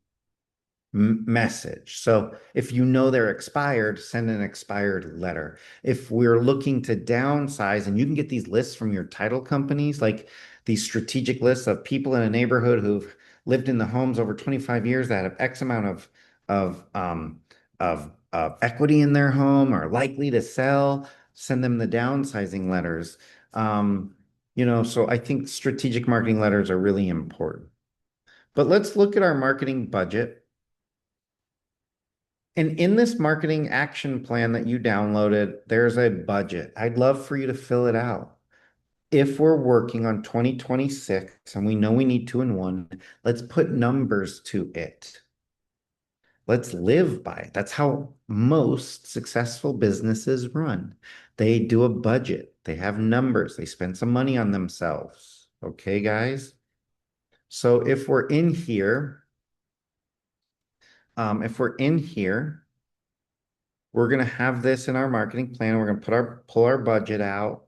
message. So if you know they're expired, send an expired letter. If we're looking to downsize, and you can get these lists from your title companies, like these strategic lists of people in a neighborhood who've lived in the homes over 25 years that have X amount of of equity in their home or likely to sell, send them the downsizing letters. So I think strategic marketing letters are really important. But let's look at our marketing budget. And in this marketing action plan that you downloaded, there's a budget. I'd love for you to fill it out. If we're working on 2026 and we know we need 2-in-1, let's put numbers to it. Let's live by it. That's how most successful businesses run. They do a budget, they have numbers, they spend some money on themselves. Okay, guys? So if we're in here, we're going to have this in our marketing plan. We're going to pull our budget out.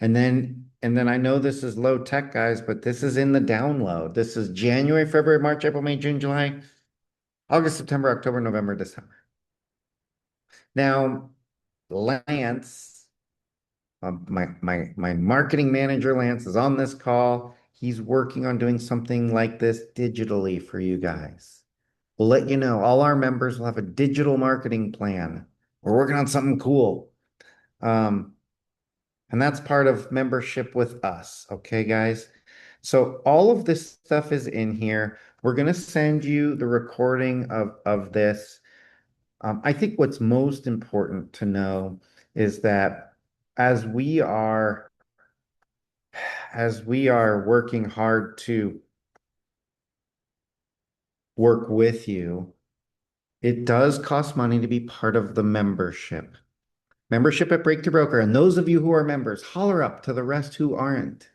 And then I know this is low tech, guys, but this is in the download. This is January, February, March, April, May, June, July, August, September, October, November, December. Now, Lance, my marketing manager, Lance, is on this call. He's working on doing something like this digitally for you guys. We'll let you know. All our members will have a digital marketing plan. We're working on something cool. And that's part of membership with us. Okay, guys? So all of this stuff is in here. We're going to send you the recording of this. I think what's most important to know is that as we are as we are working hard to work with you, it does cost money to be part of the membership. Membership at Breakthrough Broker. And those of you who are members, holler up to the rest who aren't.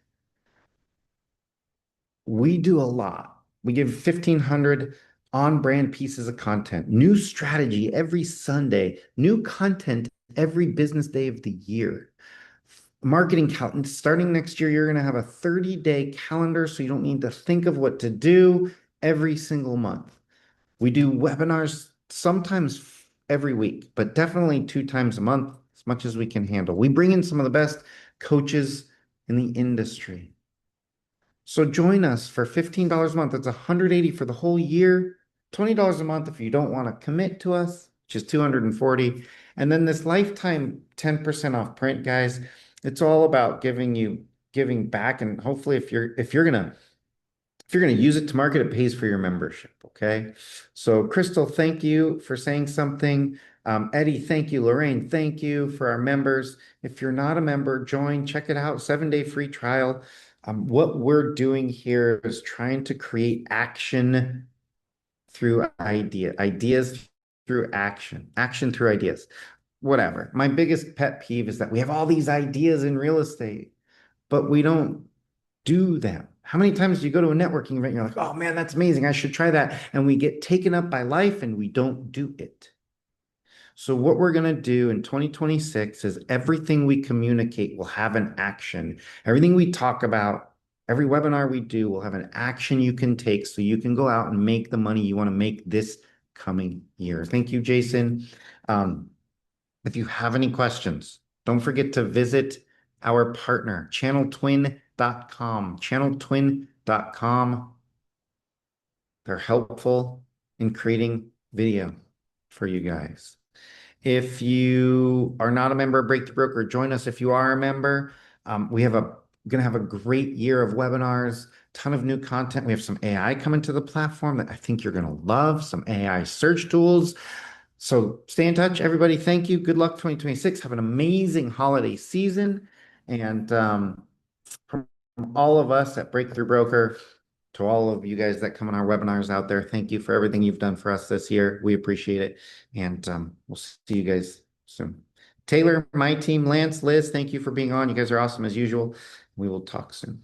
We do a lot. We give 1,500 on-brand pieces of content, new strategy every Sunday, new content every business day of the year. Marketing calendar. Starting next year, you're going to have a 30-day calendar, so you don't need to think of what to do every single month. We do webinars sometimes every week, but definitely 2 times a month, as much as we can handle. We bring in some of the best coaches in the industry. So join us for $15 a month. That's $180 for the whole year, $20 a month if you don't want to commit to us, which is $240. And then this lifetime 10% off print, guys. It's all about giving back. And hopefully if you're gonna use it to market, it pays for your membership. Okay. So Crystal, thank you for saying something. Eddie, thank you. Lorraine, thank you for our members. If you're not a member, join, check it out. 7-day free trial. What we're doing here is trying to create action through ideas through action through ideas. Whatever. My biggest pet peeve is that we have all these ideas in real estate, but we don't do them. How many times do you go to a networking event and you're like, oh man, that's amazing. I should try that. And we get taken up by life and we don't do it. So what we're going to do in 2026 is everything we communicate will have an action. Everything we talk about, every webinar we do will have an action you can take so you can go out and make the money you want to make this coming year. Thank you, Jason. If you have any questions, don't forget to visit our partner, channeltwin.com. Channeltwin.com. They're helpful in creating video for you guys. If you are not a member of Breakthrough Broker, join us. If you are a member, we're going to have a great year of webinars, ton of new content. We have some AI coming to the platform that I think you're going to love, some AI search tools. So stay in touch, everybody. Thank you. Good luck 2026. Have an amazing holiday season. And from all of us at Breakthrough Broker, to all of you guys that come on our webinars out there, thank you for everything you've done for us this year. We appreciate it. And we'll see you guys soon. Taylor, my team, Lance, Liz, thank you for being on. You guys are awesome as usual. We will talk soon.